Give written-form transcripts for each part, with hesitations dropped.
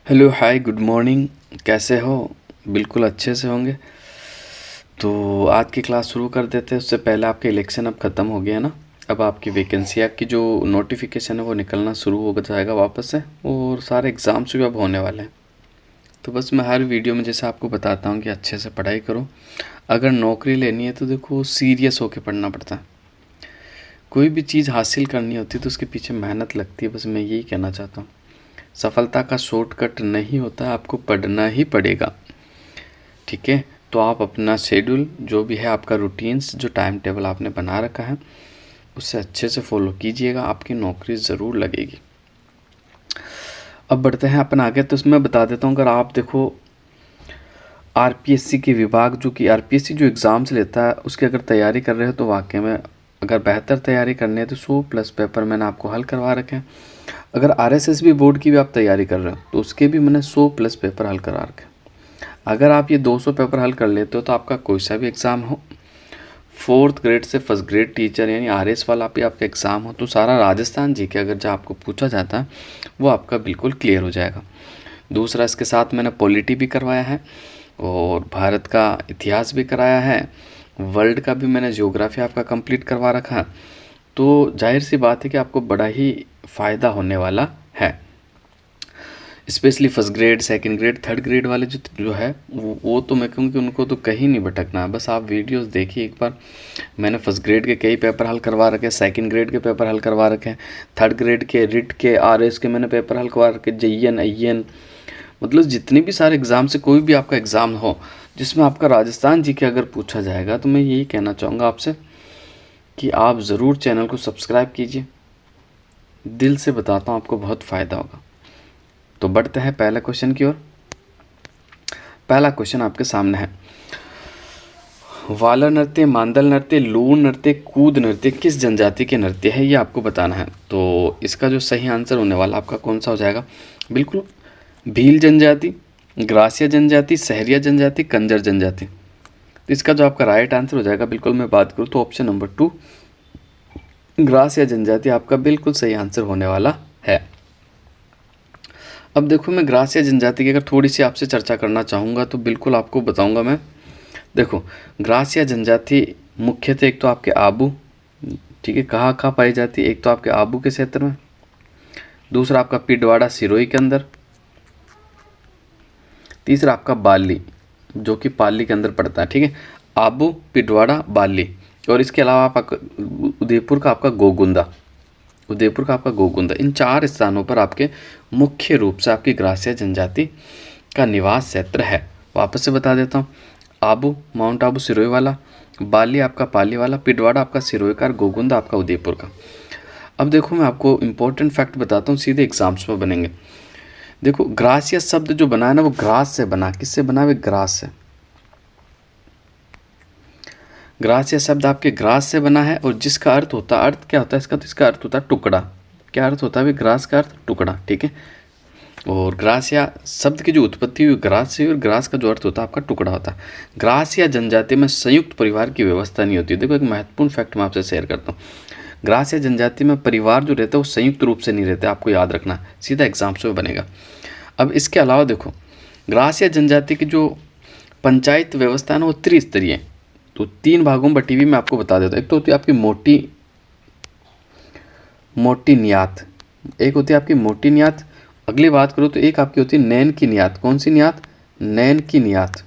Hello hi good morning. कैसे हो? बिल्कुल अच्छे से होंगे। तो आज की क्लास शुरू कर देते हैं। उससे पहले आपके इलेक्शन अब ख़त्म हो गया ना। अब आपकी वैकेंसी की जो नोटिफिकेशन है वो निकलना शुरू हो जाएगा वापस से, और सारे एग्ज़ाम्स भी अब होने वाले हैं। तो बस मैं हर वीडियो में जैसे आपको बताता हूँ कि अच्छे से पढ़ाई करो। अगर नौकरी लेनी है तो देखो सीरियस होकर पढ़ना पड़ता है। कोई भी चीज़ हासिल करनी होती है तो उसके पीछे मेहनत लगती है। बस मैं यही कहना चाहता हूँ। सफलता का शॉर्टकट नहीं होता, आपको पढ़ना ही पड़ेगा। ठीक है, तो आप अपना शेड्यूल जो भी है, आपका रूटीन्स जो टाइम टेबल आपने बना रखा है उससे अच्छे से फॉलो कीजिएगा, आपकी नौकरी ज़रूर लगेगी। अब बढ़ते हैं अपन आगे। तो इसमें बता देता हूँ, अगर आप देखो आरपीएससी के विभाग जो कि आरपीएससी जो एग्ज़ाम्स लेता है उसकी अगर तैयारी कर रहे हो तो वाकई में अगर बेहतर तैयारी करनी है तो 100+ पेपर मैंने आपको हल करवा रखे हैं। अगर आरएसएसबी बोर्ड की भी आप तैयारी कर रहे हो तो उसके भी मैंने 100+ पेपर हल करवा रखे हैं। अगर आप ये 200 पेपर हल कर लेते हो तो आपका कोई सा भी एग्ज़ाम हो, 4th ग्रेड से 1st ग्रेड टीचर यानी आरएस वाला भी आपका एग्ज़ाम हो, तो सारा राजस्थान जी के अगर जो आपको पूछा जाता है वो आपका बिल्कुल क्लियर हो जाएगा। दूसरा, इसके साथ मैंने पॉलिटी भी करवाया है और भारत का इतिहास भी कराया है, वर्ल्ड का भी मैंने ज्योग्राफी आपका कंप्लीट करवा रखा है। तो जाहिर सी बात है कि आपको बड़ा ही फ़ायदा होने वाला है। Specially 1st grade, 2nd grade, 3rd grade वाले जो है वो तो मैं कहूँ कि उनको तो कहीं नहीं भटकना है। बस आप वीडियोस देखिए एक बार। मैंने 1st ग्रेड के कई पेपर हल करवा रखे हैं, 2nd ग्रेड के पेपर हल करवा रखे हैं, 3rd ग्रेड के रिट के आरएस के मैंने पेपर हल करवा रखे, जेईएन आईएन, मतलब जितने भी सारे एग्ज़ाम से कोई भी आपका एग्ज़ाम हो जिसमें आपका राजस्थान जी के अगर पूछा जाएगा तो मैं यही कहना चाहूँगा आपसे कि आप ज़रूर चैनल को सब्सक्राइब कीजिए। दिल से बताता हूँ, आपको बहुत फ़ायदा होगा। तो बढ़ते हैं पहले क्वेश्चन की ओर। पहला क्वेश्चन आपके सामने है, वाला नृत्य, मांदल नृत्य, लूर नृत्य, कूद नृत्य किस जनजाति के नृत्य है, ये आपको बताना है। तो इसका जो सही आंसर होने वाला आपका कौन सा हो जाएगा? बिल्कुल भील जनजाति, ग्रासिया जनजाति, सहरिया जनजाति, कंजर जनजाति। तो इसका जो आपका राइट आंसर हो जाएगा, बिल्कुल मैं बात करूँ तो ऑप्शन नंबर 2 ग्रासिया जनजाति आपका बिल्कुल सही आंसर होने वाला है। अब देखो, मैं ग्रासिया जनजाति की अगर थोड़ी सी आपसे चर्चा करना चाहूँगा तो बिल्कुल आपको बताऊँगा मैं। देखो, ग्रासिया जनजाति मुख्यतः एक तो आपके आबू, ठीक है, कहाँ कहाँ पाई जाती है? एक तो आपके आबू के क्षेत्र में, दूसरा आपका पिडवाड़ा सिरोही के अंदर, तीसरा आपका बाली जो कि पाली के अंदर पड़ता है। ठीक है, आबू, पिडवाड़ा, बाली, और इसके अलावा आप उदयपुर का आपका गोगुंदा, उदयपुर का आपका गोगुंदा, इन 4 स्थानों पर आपके मुख्य रूप से आपकी ग्रासिया जनजाति का निवास क्षेत्र है। वापस से बता देता हूँ, आबू माउंट आबू सिरोही वाला, बाली आपका पाली वाला, पिडवाड़ा आपका सिरोही का, गोगुंदा आपका उदयपुर का। अब देखो, मैं आपको इंपॉर्टेंट फैक्ट बताता हूँ, सीधे एग्जाम्स में बनेंगे। देखो, ग्रासिया शब्द जो बना है ना वो ग्रास से बना। किससे बना है? ग्रास से। ग्रासिया शब्द आपके ग्रास से बना है, और जिसका अर्थ होता है, अर्थ क्या होता है इसका? तो इसका अर्थ होता है टुकड़ा। क्या अर्थ होता है? ग्रास का अर्थ टुकड़ा। ठीक है, और ग्रासिया शब्द की जो उत्पत्ति हुई ग्रास से, और ग्रास का जो अर्थ होता है आपका टुकड़ा होता है। ग्रासिया जनजाति में संयुक्त परिवार की व्यवस्था नहीं होती। देखो, एक महत्वपूर्ण फैक्ट मैं आपसे शेयर करता हूँ। ग्रासिया जनजाति में परिवार जो रहता है वो संयुक्त रूप से नहीं रहते, आपको याद रखना, सीधा एग्जाम्स में बनेगा। अब इसके अलावा देखो, ग्रासिया जनजाति की जो पंचायत व्यवस्था है ना वो त्रिस्तरीय है। तो 3 भागों में बटी हुई मैं आपको बता देता हूँ। एक तो होती है आपकी मोटी नियात, एक होती है आपकी मोटी नियात। अगली बात करूँ तो एक आपकी होती है नैन की नियात। कौन सी नियात? नैन की नियात।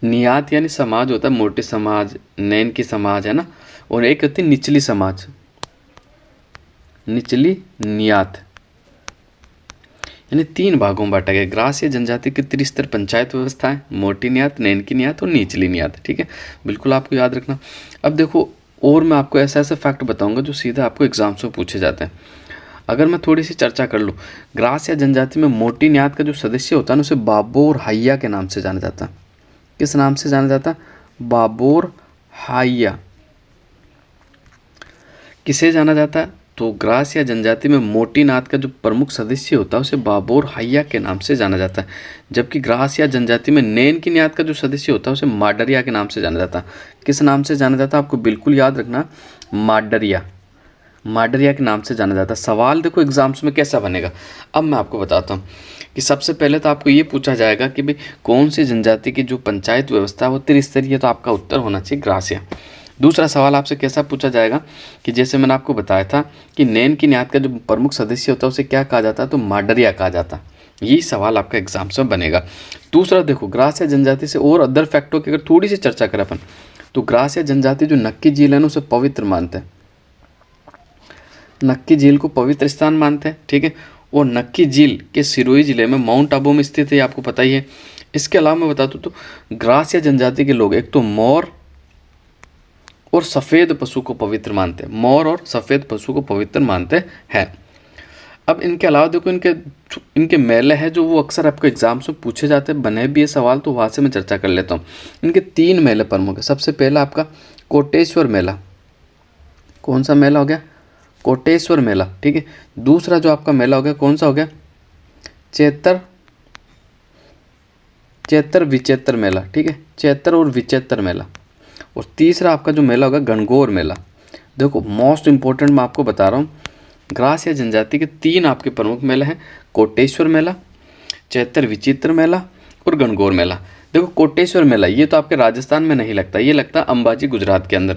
नियात यानी समाज होता है, मोटे समाज, नैन की समाज है ना। और एक होती है निचली समाज, निचली नियात, यानी 3 भागों में बांटा गया। ग्रासिया जनजाति की त्रिस्तर पंचायत व्यवस्था है, मोटी नियात, नैन की नियात और निचली नियात। ठीक है, बिल्कुल आपको याद रखना। अब देखो, और मैं आपको ऐसा ऐसा फैक्ट बताऊंगा जो सीधा आपको एग्जाम्स में पूछे जाते हैं। अगर मैं थोड़ी सी चर्चा कर लूँ, ग्रासिया जनजाति में मोटी नियात का जो सदस्य होता है ना उसे बाबोर हाइया के नाम से जाना जाता है। किस नाम से जाना जाता है? बाबोर हाइया। किसे जाना जाता है? तो ग्रासिया जनजाति में मोटी नात का जो प्रमुख सदस्य होता है उसे बाबोर हाइया के नाम से जाना जाता है। जबकि ग्रासिया जनजाति में नैन की नियात का जो सदस्य होता है उसे माडरिया के नाम से जाना जाता है। किस नाम से जाना जाता है? आपको बिल्कुल याद रखना, माडरिया। माडरिया के नाम से जाना जाता है। सवाल देखो एग्जाम्स में कैसा बनेगा, अब मैं आपको बताता हूँ कि सबसे पहले तो आपको ये पूछा जाएगा कि भाई कौन सी जनजाति की जो पंचायत व्यवस्था है वो त्रिस्तरीय, तो आपका उत्तर होना चाहिए ग्रासिया। दूसरा सवाल आपसे कैसा पूछा जाएगा कि जैसे मैंने आपको बताया था कि नैन की न्यात का जो प्रमुख सदस्य होता है उसे क्या कहा जाता है, तो माडरिया कहा जाता है। यही सवाल आपका एग्जाम्स में बनेगा। दूसरा देखो, ग्रासिया जनजाति से और अदर फैक्टों की अगर थोड़ी सी चर्चा करें अपन, तो ग्रासिया जनजाति जो नक्की झील है ना उसे पवित्र मानते हैं, नक्की झील को पवित्र स्थान मानते हैं, ठीक है। और नक्की झील के सिरोही जिले में माउंट आबू में स्थित है, आपको पता ही है। इसके अलावा मैं बता दूं तो ग्रासिया जनजाति के लोग एक तो मोर और सफ़ेद पशु को पवित्र मानते हैं, मोर और सफ़ेद पशु को पवित्र मानते हैं। अब इनके अलावा देखो इनके मेले हैं जो वो अक्सर आपको एग्जाम्स में पूछे जाते हैं, बने भी ये सवाल, तो वहाँ से मैं चर्चा कर लेता हूँ। इनके 3 मेले प्रमुख है। सबसे पहला आपका कोटेश्वर मेला, कौन सा मेला हो गया, कोटेश्वर मेला, ठीक है। दूसरा जो आपका मेला हो गया कौन सा हो गया, चैत्र विचैत्र मेला, ठीक है, चैत्र और विचैत्र मेला। और तीसरा आपका जो मेला होगा गणगौर मेला। देखो मोस्ट इंपॉर्टेंट मैं आपको बता रहा हूँ, ग्रासिया जनजाति के 3 आपके प्रमुख मेले हैं, कोटेश्वर मेला, चैत्र विचित्र मेला और गणगौर मेला। देखो कोटेश्वर मेला ये तो आपके राजस्थान में नहीं लगता, ये लगता है अंबाजी गुजरात के अंदर,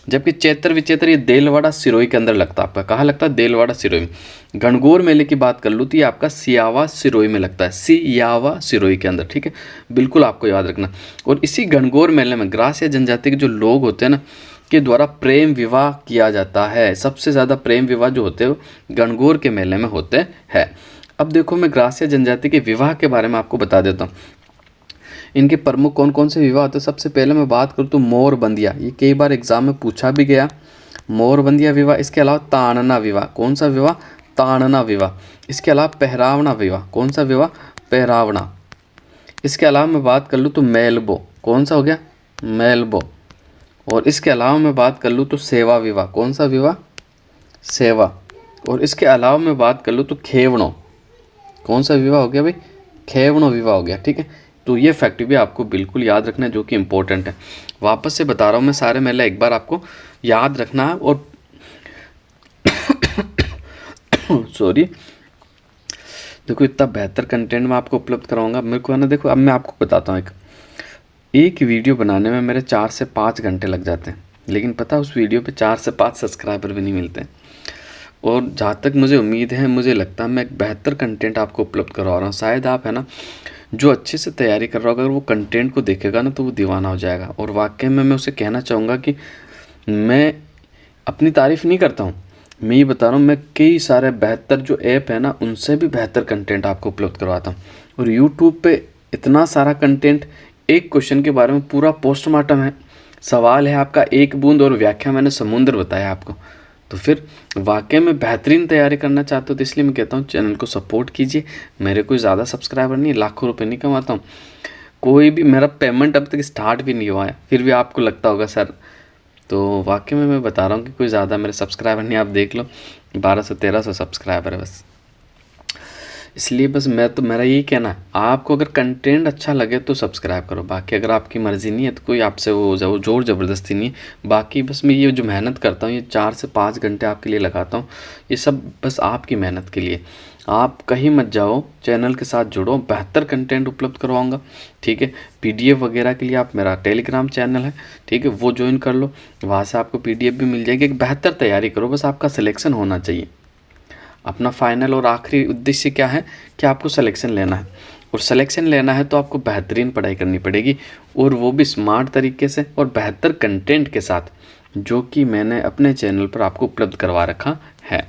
जबकि चैत्र विचित्र ये देलवाड़ा सिरोही के अंदर लगता है। आपका कहाँ लगता है, देलवाड़ा सिरोही में। गणगौर मेले की बात कर लूँ तो ये आपका सियावा सिरोही में लगता है, सियावा सिरोही के अंदर, ठीक है, बिल्कुल आपको याद रखना। और इसी गणगौर मेले में ग्रासिया जनजाति के जो लोग होते हैं ना के द्वारा प्रेम विवाह किया जाता है। सबसे ज़्यादा प्रेम विवाह जो होते हैं गणगौर के मेले में होते हैं। अब देखो मैं ग्रासिया जनजाति के विवाह के बारे में आपको बता देता हूँ। इनके प्रमुख कौन कौन से विवाह होते हैं। सबसे पहले मैं बात करूँ तो मोरबंदिया, ये कई बार एग्जाम में पूछा भी गया, मोरबंदिया विवाह। इसके अलावा ताड़ना विवाह, कौन सा विवाह, ताड़ना विवाह। इसके अलावा पहरावना विवाह, कौन सा विवाह, पहरावना। इसके अलावा मैं बात कर लूँ तो मेलबो, कौन सा हो गया, मेलबो। और इसके अलावा मैं बात कर लूँ तो सेवा विवाह, कौन सा विवाह, सेवा। और इसके अलावा मैं बात कर लूँ तो खेवणो, कौन सा विवाह हो गया भाई, खेवणो विवाह हो गया, ठीक है। तो ये फैक्ट भी आपको बिल्कुल याद रखना है जो कि इंपॉर्टेंट है। वापस से बता रहा हूँ मैं, सारे मेले एक बार आपको याद रखना है। और सॉरी, देखो इतना बेहतर कंटेंट मैं आपको उपलब्ध कराऊंगा मेरे को है ना। देखो अब मैं आपको बताता हूँ, एक वीडियो बनाने में मेरे 4 से 5 घंटे लग जाते हैं, लेकिन पता उस वीडियो पे 4 से 5 सब्सक्राइबर भी नहीं मिलते। और जहाँ तक मुझे उम्मीद है, मुझे लगता है मैं एक बेहतर कंटेंट आपको उपलब्ध करवा रहा हूँ। शायद आप है ना जो अच्छे से तैयारी कर रहा होगा, अगर वो कंटेंट को देखेगा ना तो वो दीवाना हो जाएगा। और वाकई में मैं उसे कहना चाहूँगा कि मैं अपनी तारीफ़ नहीं करता हूँ, मैं ये बता रहा हूँ, मैं कई सारे बेहतर जो ऐप है ना उनसे भी बेहतर कंटेंट आपको उपलब्ध करवाता हूँ। और यूट्यूब पे इतना सारा कंटेंट, एक क्वेश्चन के बारे में पूरा पोस्टमार्टम है, सवाल है आपका एक बूंद और व्याख्या मैंने समुद्र बताया आपको। तो फिर वाकई में बेहतरीन तैयारी करना चाहते हो तो इसलिए मैं कहता हूँ चैनल को सपोर्ट कीजिए। मेरे कोई ज़्यादा सब्सक्राइबर नहीं, लाखों रुपए नहीं कमाता हूँ, कोई भी मेरा पेमेंट अब तक स्टार्ट भी नहीं हुआ है, फिर भी आपको लगता होगा सर। तो वाकई में मैं बता रहा हूँ कि कोई ज़्यादा मेरे सब्सक्राइबर नहीं, आप देख लो 1200-1300 सब्सक्राइबर है बस। इसलिए बस मैं तो मेरा यही कहना है, आपको अगर कंटेंट अच्छा लगे तो सब्सक्राइब करो, बाकी अगर आपकी मर्ज़ी नहीं है तो कोई आपसे वो जोर ज़बरदस्ती नहीं है। बाकी बस मैं ये जो मेहनत करता हूँ, ये 4 से 5 घंटे आपके लिए लगाता हूँ, ये सब बस आपकी मेहनत के लिए। आप कहीं मत जाओ, चैनल के साथ जुड़ो, बेहतर कंटेंट उपलब्ध करवाऊँगा, ठीक है। PDF वगैरह के लिए आप मेरा टेलीग्राम चैनल है, ठीक है, वो ज्वाइन कर लो, वहाँ से आपको PDF भी मिल जाएगी। एक बेहतर तैयारी करो, बस आपका सिलेक्शन होना चाहिए। अपना फाइनल और आखिरी उद्देश्य क्या है कि आपको सिलेक्शन लेना है, और सिलेक्शन लेना है तो आपको बेहतरीन पढ़ाई करनी पड़ेगी, और वो भी स्मार्ट तरीके से और बेहतर कंटेंट के साथ, जो कि मैंने अपने चैनल पर आपको उपलब्ध करवा रखा है।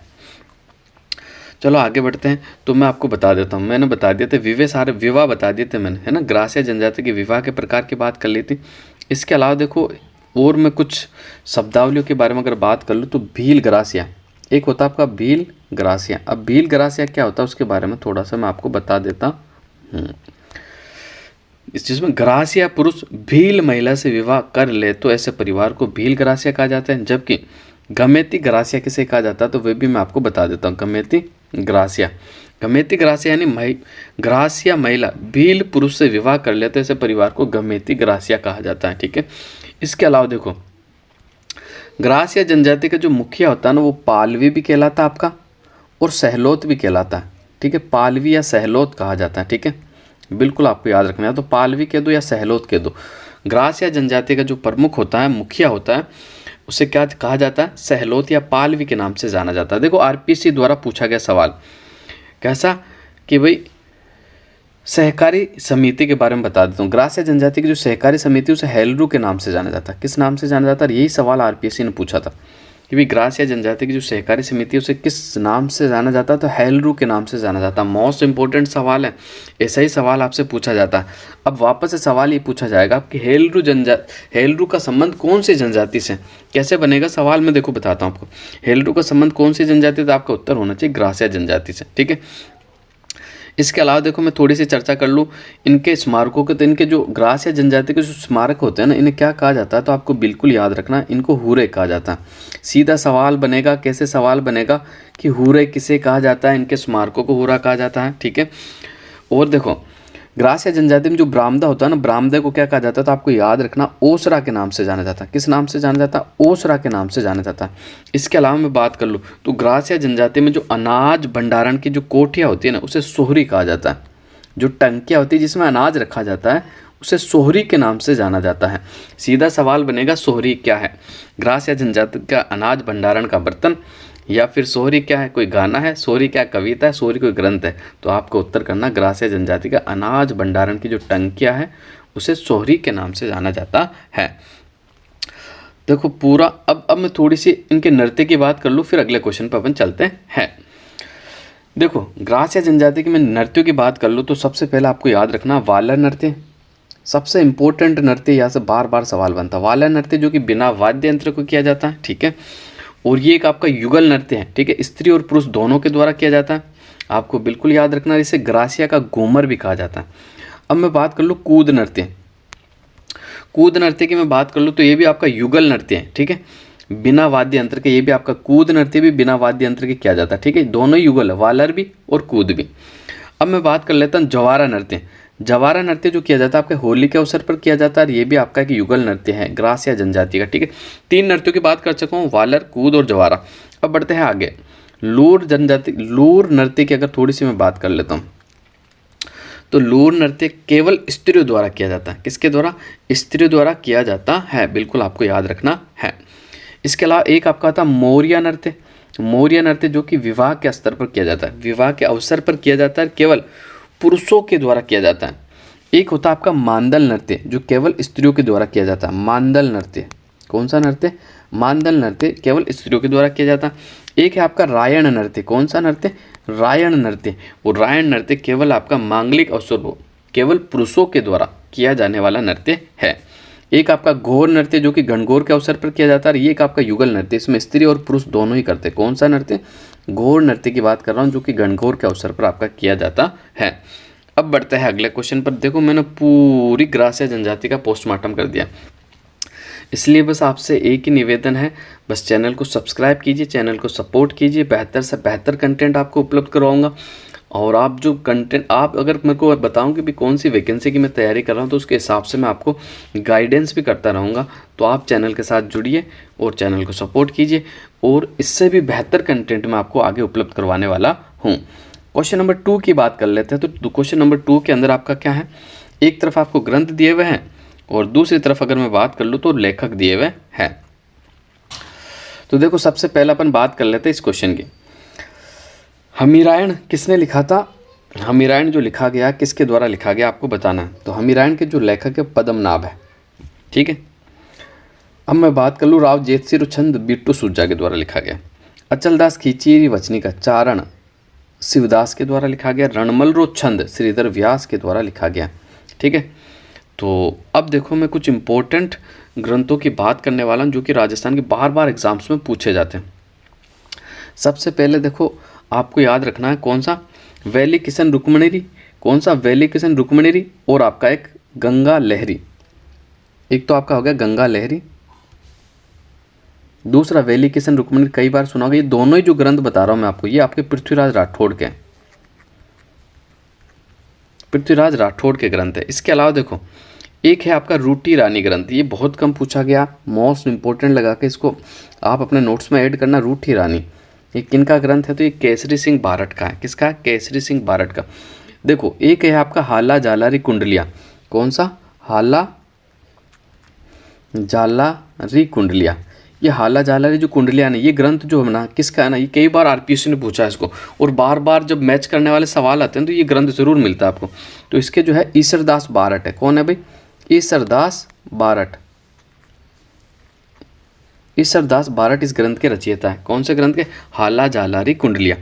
चलो आगे बढ़ते हैं। तो मैं आपको बता देता हूँ, मैंने बता दिए थे सारे विवाह बता दिए थे मैंने, है ना। ग्रासिया जनजाति के विवाह के प्रकार की बात कर ली थी। इसके अलावा देखो और मैं कुछ शब्दावलियों के बारे में अगर बात कर लूँ तो भील ग्रासिया, एक होता है आपका भील ग्रासिया। अब भील ग्रासिया क्या होता है उसके बारे में थोड़ा सा मैं आपको बता देता हूँ। इस चीज़ में ग्रासिया पुरुष भील महिला से विवाह कर ले तो ऐसे परिवार को भील ग्रासिया कहा जाता है, जबकि गमेती ग्रासिया किसे कहा जाता है तो वे भी मैं आपको बता देता हूँ। गमेती ग्रासिया यानी ग्रासिया महिला भील पुरुष से विवाह कर ले तो ऐसे परिवार को गमेती ग्रासिया कहा जाता है, ठीक है। इसके अलावा देखो ग्रास या जनजाति का जो मुखिया होता है ना, वो पालवी भी कहलाता है आपका और सहलोत भी कहलाता है। ठीक है, पालवी या सहलोत कहा जाता है। ठीक है, बिल्कुल आपको याद रखना है, तो पालवी कह दो या सहलोत कह दो। ग्रास या जनजाति का जो प्रमुख होता है, मुखिया होता है, उसे क्या कहा जाता है? सहलोत या पालवी के नाम से जाना जाता है। देखो आरपीएससी द्वारा पूछा गया सवाल कैसा कि भाई सहकारी समिति के बारे में बता देता हूँ। ग्रास या जनजाति की जो सहकारी समिति उसे हेलरू के नाम से जाना जाता है। किस नाम से जाना जाता है? यही सवाल आरपीएससी ने पूछा था कि भाई ग्रास या जनजाति की जो सहकारी समिति उसे किस नाम से जाना जाता है? तो हेलरू के नाम से जाना जाता है। मोस्ट इंपॉर्टेंट सवाल है, ऐसा ही सवाल आपसे पूछा जाता है। अब वापस से सवाल ये पूछा जाएगा कि हेलरू का संबंध कौन सी जनजाति से? कैसे बनेगा सवाल में? देखो बताता हूँ आपको। हेलरू का संबंध कौन सी जनजाति? तो आपका उत्तर होना चाहिए ग्रास या जनजाति से। ठीक है, इसके अलावा देखो मैं थोड़ी सी चर्चा कर लूँ इनके स्मारकों के। तो इनके जो ग्रास या जनजाति के जो स्मारक होते हैं ना, इन्हें क्या कहा जाता है? तो आपको बिल्कुल याद रखना, इनको हुरे कहा जाता है। सीधा सवाल बनेगा, कैसे सवाल बनेगा कि हुरे किसे कहा जाता है? इनके स्मारकों को हुरा कहा जाता है। ठीक है, और देखो ग्रास या जनजाति में जो बरामदा होता है ना, बरामदे को क्या कहा जाता है? तो आपको याद रखना ओसरा के नाम से जाना जाता है। किस नाम से जाना जाता है? ओसरा के नाम से जाना जाता है। इसके अलावा मैं बात कर लूँ तो ग्रास या जनजाति में जो अनाज भंडारण की जो कोठियाँ होती है ना, उसे सोहरी कहा जाता है। जो टंकियाँ होती है जिसमें अनाज रखा जाता है, उसे सोहरी के नाम से जाना जाता है। सीधा सवाल बनेगा सोहरी क्या है? ग्रास या जनजाति का अनाज भंडारण का बर्तन, या फिर सोहरी क्या है? कोई गाना है? सोहरी क्या कविता है? सोहरी कोई ग्रंथ है? तो आपको उत्तर करना ग्रास या जनजाति का अनाज भंडारण की जो टंकियाँ है उसे सोहरी के नाम से जाना जाता है। देखो पूरा अब मैं थोड़ी सी इनके नृत्य की बात कर लूँ, फिर अगले क्वेश्चन पर अपन चलते हैं। देखो ग्रास या जनजाति की मैं नृत्यों की बात कर लूँ तो सबसे पहले आपको याद रखना वालर नृत्य सबसे इम्पोर्टेंट नृत्य, यहाँ से बार बार सवाल बनता है। वालर नृत्य जो कि बिना वाद्य यंत्र को किया जाता है। ठीक है, और ये एक आपका युगल नृत्य है। ठीक है, स्त्री और पुरुष दोनों के द्वारा किया जाता है। आपको बिल्कुल याद रखना, इसे ग्रासिया का घूमर भी कहा जाता है। अब मैं बात कर लूँ कूद नृत्य। कूद नृत्य की मैं बात कर लूँ तो ये भी आपका युगल नृत्य है। ठीक है, बिना वाद्य यंत्र के। ये भी आपका कूद नृत्य भी बिना वाद्य यंत्र के किया जाता है। ठीक है, दोनों युगल है, वालर भी और कूद भी। अब मैं बात कर लेता हूँ जवारा नृत्य। जवारा नृत्य जो किया जाता है आपके होली के अवसर पर किया जाता है, और ये भी आपका एक युगल नृत्य है ग्रास या जनजाति का। ठीक है, 3 नृत्यों की बात कर चुका हूँ, वालर, कूद और जवारा। अब बढ़ते हैं आगे। लूर नृत्य की अगर थोड़ी सी मैं बात कर लेता हूँ तो लूर नृत्य केवल स्त्रियों द्वारा किया जाता है। किसके द्वारा? स्त्रियों द्वारा किया जाता है, बिल्कुल आपको याद रखना है। इसके अलावा एक आपका था मौर्य नृत्य। मौर्य नृत्य जो कि विवाह के स्तर पर किया जाता है, विवाह के अवसर पर किया जाता है, केवल पुरुषों के द्वारा किया जाता है। एक होता है आपका मांदल नृत्य जो केवल स्त्रियों के द्वारा किया जाता है। मांदल नृत्य, कौन सा नृत्य? मांदल नृत्य केवल स्त्रियों के द्वारा किया जाता है। एक है आपका रायण नृत्य। कौन सा नृत्य? रायण नृत्य। वो रायण नृत्य केवल आपका मांगलिक अवसर हो, केवल पुरुषों के द्वारा किया जाने वाला नृत्य है। एक आपका घोर नृत्य जो कि गणगौर के अवसर पर किया जाता है। ये एक आपका युगल नृत्य, इसमें स्त्री और पुरुष दोनों ही करते हैं। कौन सा नृत्य? घोर नृत्य की बात कर रहा हूँ जो कि गणगौर के अवसर पर आपका किया जाता है। अब बढ़ते हैं अगले क्वेश्चन पर। देखो मैंने पूरी ग्रास या जनजाति का पोस्टमार्टम कर दिया, इसलिए बस आपसे एक ही निवेदन है, बस चैनल को सब्सक्राइब कीजिए, चैनल को सपोर्ट कीजिए। बेहतर से बेहतर कंटेंट आपको उपलब्ध करवाऊंगा। और आप जो कंटेंट आप अगर मेरे को बताऊं कि भी कौन सी वैकेंसी की मैं तैयारी कर रहा हूं, तो उसके हिसाब से मैं आपको गाइडेंस भी करता रहूँगा। तो आप चैनल के साथ जुड़िए और चैनल को सपोर्ट कीजिए, और इससे भी बेहतर कंटेंट मैं आपको आगे उपलब्ध करवाने वाला हूँ। क्वेश्चन नंबर 2 की बात कर लेते हैं। तो क्वेश्चन नंबर 2 के अंदर आपका क्या है? एक तरफ आपको ग्रंथ दिए हुए हैं और दूसरी तरफ अगर मैं बात कर लूँ तो लेखक दिए हुए हैं। तो देखो सबसे पहले अपन बात कर लेते हैं इस क्वेश्चन की। हमीरायण किसने लिखा था? हमीरायण जो लिखा गया किसके द्वारा लिखा गया आपको बताना है। तो हमीरायण के जो लेखक है पद्मनाभ है। ठीक है, अब मैं बात कर लूँ राव जेतसिर छंद बिट्टू सुरजा के द्वारा लिखा गया। अचलदास खींचीरी वचनी का चारण शिवदास के द्वारा लिखा गया। रणमल रो छंद श्रीधर व्यास के द्वारा लिखा गया। ठीक है, तो अब देखो मैं कुछ इंपॉर्टेंट ग्रंथों की बात करने वाला हूँ जो कि राजस्थान के बार बार एग्जाम्स में पूछे जाते हैं। सबसे पहले देखो आपको याद रखना है कौन सा? वैली किशन रुक्मणीरी। कौन सा? वैली किशन रुक्मणीरी। और आपका एक गंगा लहरी। एक तो आपका हो गया गंगा लहरी, दूसरा वैली किशन रुक्मणी, कई बार सुना होगा। ये दोनों ही जो ग्रंथ बता रहा हूँ मैं आपको, ये आपके पृथ्वीराज राठौड़ के ग्रंथ है। इसके अलावा देखो एक है आपका रूटी रानी ग्रंथ, ये बहुत कम पूछा गया, मोस्ट इंपॉर्टेंट लगा के इसको आप अपने नोट्स में ऐड करना। रूटी रानी ये किनका ग्रंथ है? तो ये केसरी सिंह बारट का है। किसका? केसरी सिंह बारट का। देखो एक है आपका हाला जालारी कुंडलिया। कौन सा? हाला जालारी कुंडलिया। ये हाला जालारी जो कुंडलिया ने, ये ग्रंथ जो है ना किसका है ना, ये कई बार आरपीएससी ने पूछा है इसको, और बार बार जब मैच करने वाले सवाल आते हैं तो ये ग्रंथ जरूर मिलता है आपको। तो इसके जो है ईसरदास बारट है। कौन है भाई? ईसरदास बारट। ईसरदास बारट इस ग्रंथ के रचयिता है। कौन से ग्रंथ के? हाला जालारी कुंडलिया।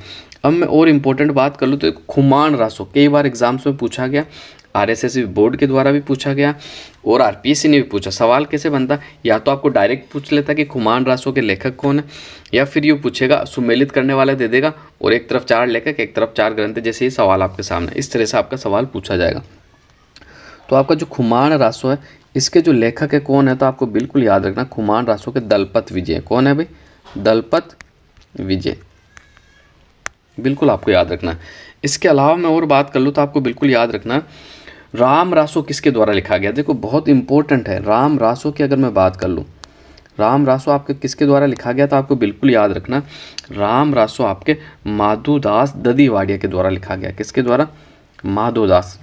अब मैं और इम्पोर्टेंट बात कर लूँ तो खुमान रासो कई बार एग्जाम्स में पूछा गया, आरएसएस बोर्ड के द्वारा भी पूछा गया और आरपीएससी ने भी पूछा। सवाल कैसे बनता? या तो आपको डायरेक्ट पूछ लेता कि खुमान रासो के लेखक कौन है, या फिर ये पूछेगा सुमेलित करने वाला दे देगा और एक तरफ 4 लेखक एक तरफ 4 ग्रंथ, जैसे ये सवाल आपके सामने, इस तरह से आपका सवाल पूछा जाएगा। तो आपका जो खुमान रासो है इसके जो लेखक है कौन है? तो आपको बिल्कुल याद रखना खुमान रासो के दलपत विजय। कौन है भाई? दलपत विजय, बिल्कुल आपको याद रखना है। इसके अलावा मैं और बात कर लूँ तो आपको बिल्कुल याद रखना राम रासो किसके द्वारा लिखा गया। देखो बहुत इंपॉर्टेंट है राम रासो की, अगर मैं बात कर लूँ राम रासो आपके किसके द्वारा लिखा गया, तो आपको बिल्कुल याद रखना राम रासो आपके माधोदास ददीवाड़िया के द्वारा लिखा गया। किसके द्वारा? माधोदास।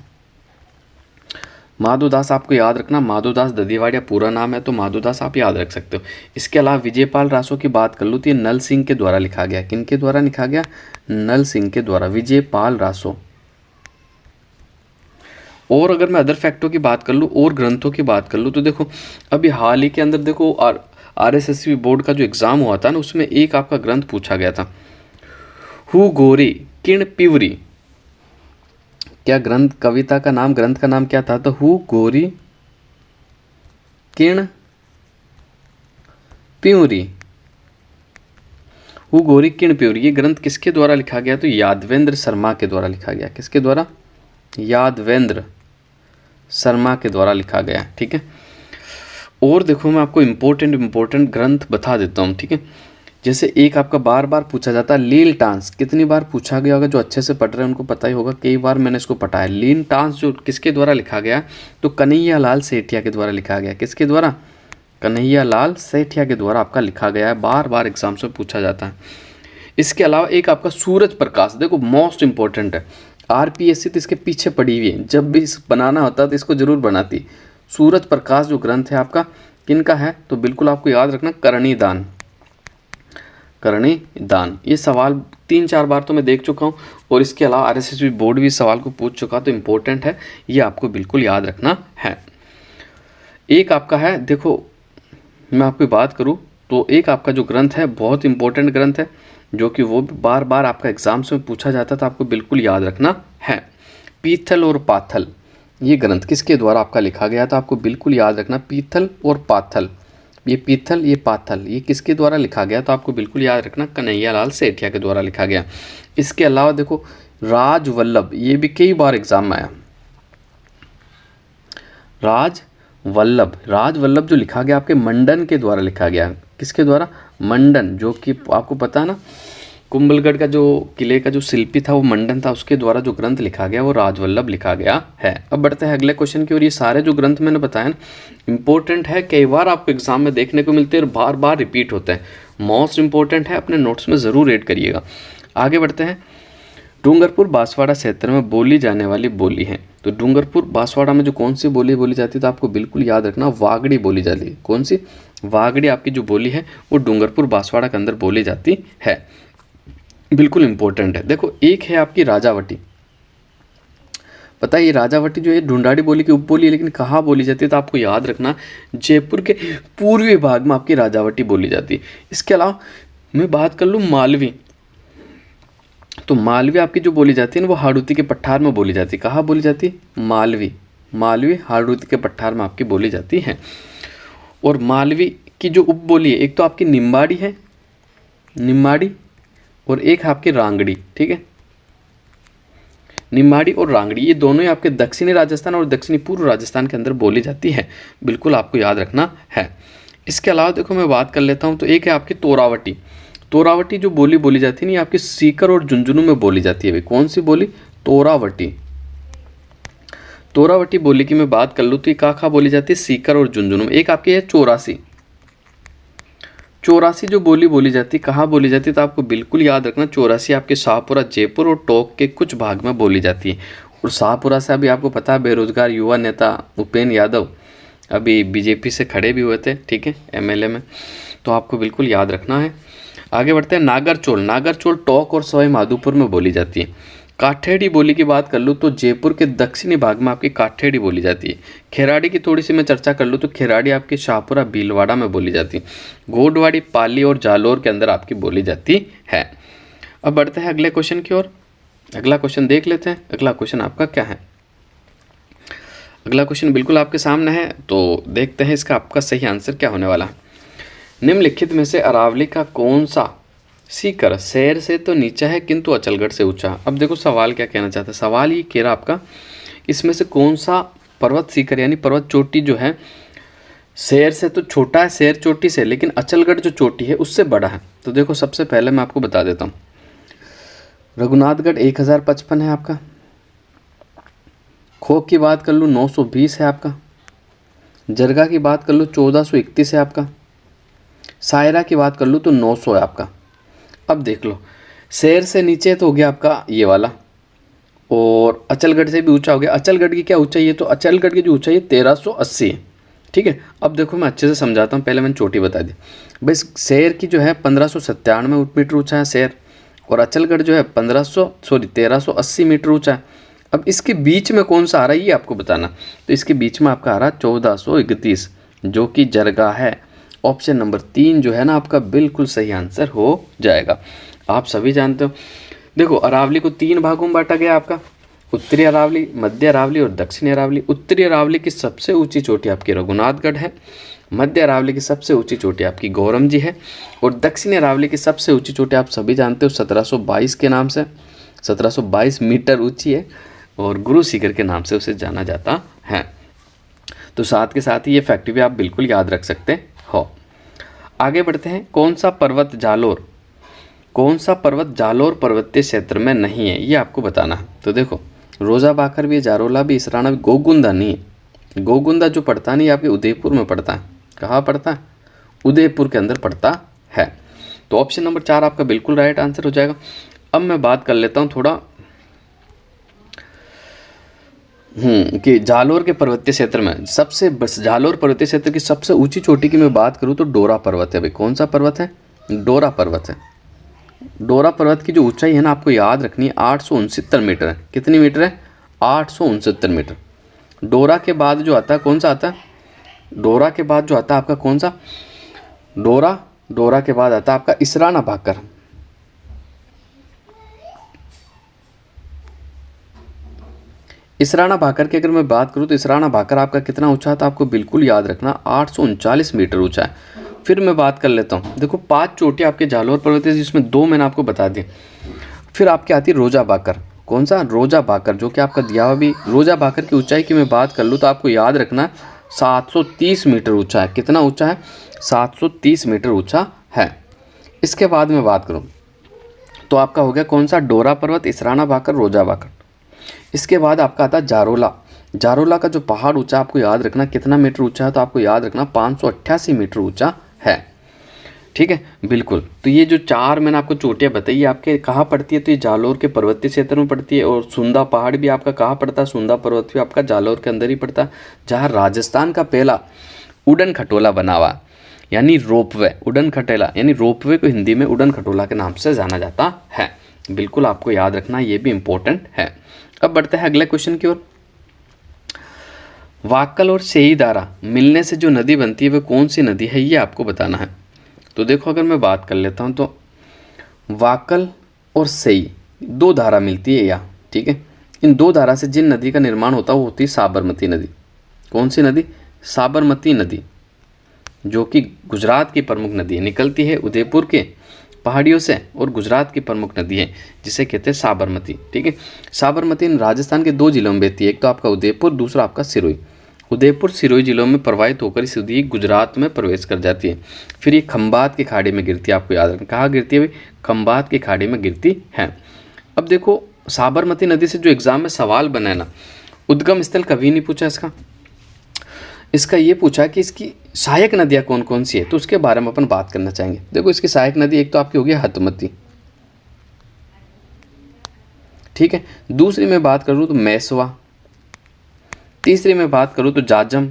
माधोदास आपको याद रखना, माधोदास ददीवाड़िया पूरा नाम है, तो माधोदास आप याद रख सकते हो। इसके अलावा विजयपाल रासो की बात कर लूँ तो ये नल सिंह के द्वारा लिखा गया। किनके द्वारा लिखा गया? नल सिंह के द्वारा, विजयपाल रासो। और अगर मैं अदर फैक्टों की बात कर लूँ और ग्रंथों की बात कर लूँ तो देखो अभी हाल ही के अंदर देखो आरएसएस बोर्ड का जो एग्ज़ाम हुआ था ना, उसमें एक आपका ग्रंथ पूछा गया था, हु गोरी किण पिवरी। क्या ग्रंथ, कविता का नाम, ग्रंथ का नाम क्या था? तो हु गोरी किण प्यूरी। हु गोरी किण प्यूरी ये ग्रंथ किसके द्वारा लिखा गया? तो यादवेंद्र शर्मा के द्वारा लिखा गया। किसके द्वारा? यादवेंद्र शर्मा के द्वारा लिखा गया। ठीक है। और देखो मैं आपको इम्पोर्टेंट ग्रंथ बता देता हूँ। ठीक है। जैसे एक आपका बार बार पूछा जाता है लील टांस, कितनी बार पूछा गया होगा? जो अच्छे से पढ़ रहे हैं उनको पता ही होगा, कई बार मैंने इसको पढ़ा है। लील टांस जो किसके द्वारा लिखा गया? तो कन्हैया लाल सेठिया के द्वारा लिखा गया। किसके द्वारा? कन्हैया लाल सेठिया के द्वारा आपका लिखा गया है, बार बार एग्जाम्स में पूछा जाता है। इसके अलावा एक आपका सूरज प्रकाश, देखो मोस्ट इंपॉर्टेंट है, आरपीएससी तो इसके पीछे पड़ी हुई है, जब भी बनाना होता तो इसको जरूर बनाती। सूरज प्रकाश जो ग्रंथ है आपका किनका है? तो बिल्कुल आपको याद रखना करणी दान। करणी दान ये सवाल 3-4 बार तो मैं देख चुका हूँ, और इसके अलावा आरएसएस बोर्ड भी सवाल को पूछ चुका, तो इम्पोर्टेंट है, ये आपको बिल्कुल याद रखना है। एक आपका है, देखो मैं आपकी बात करूँ तो एक आपका जो ग्रंथ है बहुत इंपॉर्टेंट ग्रंथ है, जो कि वो बार बार आपका एग्जाम्स में पूछा जाता था, आपको बिल्कुल याद रखना है। पीथल और पाथल ये ग्रंथ किसके द्वारा आपका लिखा गया था? आपको बिल्कुल याद रखना पीथल और पाथल, ये पीथल ये पाथल ये किसके द्वारा लिखा गया? तो आपको बिल्कुल याद रखना कन्हैया लाल सेठिया के द्वारा लिखा गया। इसके अलावा देखो राजवल्लभ, ये भी कई बार एग्जाम में आया। राजवल्लभ जो लिखा गया आपके मंडन के द्वारा लिखा गया। किसके द्वारा? मंडन, जो कि आपको पता है ना कुंभलगढ़ का जो किले का जो शिल्पी था वो मंडन था, उसके द्वारा जो ग्रंथ लिखा गया वो राजवल्लभ लिखा गया है। अब बढ़ते हैं अगले क्वेश्चन की ओर। ये सारे जो ग्रंथ मैंने बताया ना इंपॉर्टेंट है, कई बार आपको एग्जाम में देखने को मिलते हैं और बार बार रिपीट होते हैं, मोस्ट इंपॉर्टेंट है, अपने नोट्स में ज़रूर ऐड करिएगा। आगे बढ़ते हैं। डूंगरपुर बांसवाड़ा क्षेत्र में बोली जाने वाली बोली है, तो डूंगरपुर बांसवाड़ा में जो कौन सी बोली बोली जाती है? तो आपको बिल्कुल याद रखना वागड़ी बोली जाती है। कौन सी? वागड़ी आपकी जो बोली है वो डूंगरपुर बांसवाड़ा के अंदर बोली जाती है, बिल्कुल इंपॉर्टेंट है। देखो एक है आपकी राजावटी, पता है ये राजावटी जो है ढूंढाड़ी बोली की उपबोली है, लेकिन कहाँ बोली जाती है? तो आपको याद रखना जयपुर के पूर्वी भाग में आपकी राजावटी बोली जाती है। इसके अलावा मैं बात कर लूँ मालवी, तो मालवी आपकी जो बोली जाती है ना वो हाड़ौती के पठार में बोली जाती है। कहाँ बोली जाती है? मालवी हाड़ौती के पठार में आपकी बोली जाती है। और मालवी की जो उपबोली है एक तो आपकी निम्बाड़ी है, निम्बाड़ी, और एक है आपकी रांगड़ी। ठीक है, निम्बाड़ी और रांगड़ी ये दोनों ही आपके दक्षिणी राजस्थान और दक्षिणी पूर्व राजस्थान के अंदर बोली जाती है, बिल्कुल आपको याद रखना है। इसके अलावा देखो मैं बात कर लेता हूँ, तो एक है आपकी तोरावटी। तोरावटी जो बोली बोली जाती है ना आपकी सीकर और झुंझुनू में बोली जाती है। कौन सी बोली? तोरावटी। तोरावटी बोली की मैं बात कर लूँ तो ये कहाँ बोली जाती है, सीकर और झुंझुनू में। एक आपकी है चौरासी, चौरासी जो बोली जाती है कहाँ बोली जाती है, तो आपको बिल्कुल याद रखना चौरासी आपके शाहपुरा, जयपुर और टोंक के कुछ भाग में बोली जाती है। और शाहपुरा से अभी आपको पता है बेरोजगार युवा नेता उपेंद्र यादव अभी बीजेपी से खड़े भी हुए थे, ठीक है, एमएलए में, तो आपको बिल्कुल याद रखना है। आगे बढ़ते हैं। नागरचोल, नागरचोल टोंक और सवाई माधोपुर में बोली जाती है। काठेड़ी बोली की बात कर लूँ तो जयपुर के दक्षिणी भाग में आपकी काठेड़ी बोली जाती है। खेराड़ी की थोड़ी सी मैं चर्चा कर लूँ तो खेराड़ी आपकी शाहपुरा भीलवाड़ा में बोली जाती है। गोडवाड़ी, पाली और जालोर के अंदर आपकी बोली जाती है। अब बढ़ते हैं अगले क्वेश्चन की ओर। अगला क्वेश्चन देख लेते हैं। अगला क्वेश्चन आपका क्या है। अगला क्वेश्चन बिल्कुल आपके सामने है, तो देखते हैं इसका आपका सही आंसर क्या होने वाला है। निम्नलिखित में से अरावली का कौन सा सीकर शहर से तो नीचा है किंतु अचलगढ़ से ऊंचा। अब देखो सवाल क्या कहना चाहता है, सवाल ये कह रहा आपका इसमें से कौन सा पर्वत सीकर यानी पर्वत चोटी जो है शहर से तो छोटा है, शहर चोटी से, लेकिन अचलगढ़ जो चोटी है उससे बड़ा है। तो देखो सबसे पहले मैं आपको बता देता हूँ, रघुनाथगढ़ 1055 है आपका। खोक की बात कर लूँ 920 है आपका। जरगा की बात कर लूँ 1431 है आपका। सायरा की बात कर लूँ तो 900 है आपका। अब देख लो शहर से नीचे तो हो गया आपका ये वाला, और अचलगढ़ से भी ऊंचा हो गया। अचलगढ़ की क्या ऊंचाई है, तो अचलगढ़ की जो ऊंचाई है 1380 है, ठीक है। अब देखो मैं अच्छे से समझाता हूँ, पहले मैंने चोटी बता दी। भाई शहर की जो है 1597 मीटर ऊंचा है शहर, और अचलगढ़ जो है 1380 मीटर ऊंचा है। अब इसके बीच में कौन सा आ रहा है ये आपको बताना, तो इसके बीच में आपका आ रहा है 1431 जो कि जरगा है। ऑप्शन नंबर 3 जो है ना आपका बिल्कुल सही आंसर हो जाएगा। आप सभी जानते हो, देखो अरावली को 3 भागों में बांटा गया आपका, उत्तरी अरावली, मध्य अरावली और दक्षिणी अरावली। उत्तरी अरावली की सबसे ऊंची चोटी आपकी रघुनाथगढ़ है, मध्य अरावली की सबसे ऊंची चोटी आपकी गौरम जी है, और दक्षिणी अरावली की सबसे ऊंची चोटी आप सभी जानते हो 1722 के नाम से, 1722 मीटर ऊंची है, और गुरु सीकर के नाम से उसे जाना जाता है। तो साथ के साथ ही ये फैक्ट भी आप बिल्कुल याद रख सकते हो। आगे बढ़ते हैं। कौन सा पर्वत जालोर, कौन सा पर्वत जालोर पर्वतीय क्षेत्र में नहीं है ये आपको बताना है। तो देखो रोजा बाकर भी, जारोला भी, इसराना भी, गोगुंदा नहीं है। गोगुंदा जो पड़ता नहीं आपके उदयपुर में पड़ता है। कहाँ पड़ता है, उदयपुर के अंदर पड़ता है। तो ऑप्शन नंबर 4 आपका बिल्कुल राइट आंसर हो जाएगा। अब मैं बात कर लेता हूँ थोड़ा कि जालोर के पर्वतीय क्षेत्र में सबसे जालोर पर्वतीय क्षेत्र की सबसे ऊंची चोटी की मैं बात करूं तो डोरा पर्वत है। भाई कौन सा पर्वत है, डोरा पर्वत है। डोरा पर्वत की जो ऊंचाई है ना आपको याद रखनी है 869 मीटर है। कितनी मीटर है, 869 मीटर। डोरा के बाद जो आता है कौन सा आता है, डोरा के बाद जो आता है आपका कौन सा, डोरा के बाद आता है आपका इसराना भाकर। इसराना भाकर की अगर मैं बात करूं तो इसराना भाकर आपका कितना ऊंचा था आपको बिल्कुल याद रखना, 839 मीटर ऊंचा है। फिर मैं बात कर लेता हूं, देखो 5 चोटी आपके जालोर पर्वत है जिसमें 2 मैंने आपको बता दिए। फिर आपके आती है रोजा भाकर। कौन सा, रोजा भाकर, जो कि आपका दिया हुआ भी। रोजा भाकर की ऊंचाई की मैं बात कर लूँ तो आपको याद रखना 730 मीटर ऊँचा है। कितना ऊँचा है, 730 मीटर ऊँचा है। इसके बाद मैं बात करूँ तो आपका हो गया कौन सा, डोरा पर्वत, इसराना भाकर, रोजा भाकर। इसके बाद आपका आता है जारोला। जारोला का जो पहाड़ ऊंचा आपको याद रखना कितना मीटर ऊंचा है, तो आपको याद रखना 588 मीटर ऊंचा है, ठीक है बिल्कुल। तो ये जो 4 मैंने आपको चोटियाँ बताई आपके कहाँ पड़ती है, तो ये जालोर के पर्वतीय क्षेत्र में पड़ती है। और सुंदा पहाड़ भी आपका कहाँ पड़ता है, सुंदा पर्वत भी आपका जालोर के अंदर ही पड़ता है, जहाँ राजस्थान का पहला उड़न खटोला बना हुआ यानी रोपवे। उड़न खटोला यानी रोपवे को हिंदी में उड़न खटोला के नाम से जाना जाता है। बिल्कुल आपको याद रखना, ये भी इम्पोर्टेंट है। अब बढ़ते हैं अगले क्वेश्चन की ओर। वाकल और सेई धारा मिलने से जो नदी बनती है वह कौन सी नदी है ये आपको बताना है। तो देखो अगर मैं बात कर लेता हूँ तो वाकल और सेई 2 धारा मिलती है यहाँ, ठीक है। इन 2 धारा से जिन नदी का निर्माण होता है वो होती है साबरमती नदी। कौन सी नदी, साबरमती नदी, जो कि गुजरात की प्रमुख नदी है, निकलती है उदयपुर के पहाड़ियों से और गुजरात की प्रमुख नदी है जिसे कहते हैं साबरमती, ठीक है। साबरमती राजस्थान के 2 जिलों में बहती है, एक तो आपका उदयपुर, दूसरा आपका सिरोही। उदयपुर सिरोही जिलों में प्रवाहित होकर इस नदी गुजरात में प्रवेश कर जाती है। फिर ये खंबात की खाड़ी में गिरती है। आपको याद रखना कहाँ गिरती है भाई, खंबात की खाड़ी में गिरती है। अब देखो साबरमती नदी से जो एग्जाम में सवाल बना है ना उद्गम स्थल कभी नहीं पूछा इसका। इसका ये पूछा कि इसकी सहायक नदियाँ कौन कौन सी है, तो उसके बारे में अपन बात करना चाहेंगे। देखो इसकी सहायक नदी एक तो आपकी होगी हतमती, ठीक है। दूसरी मैं बात करूँ तो मैसवा, तीसरी मैं बात करूँ तो जाजम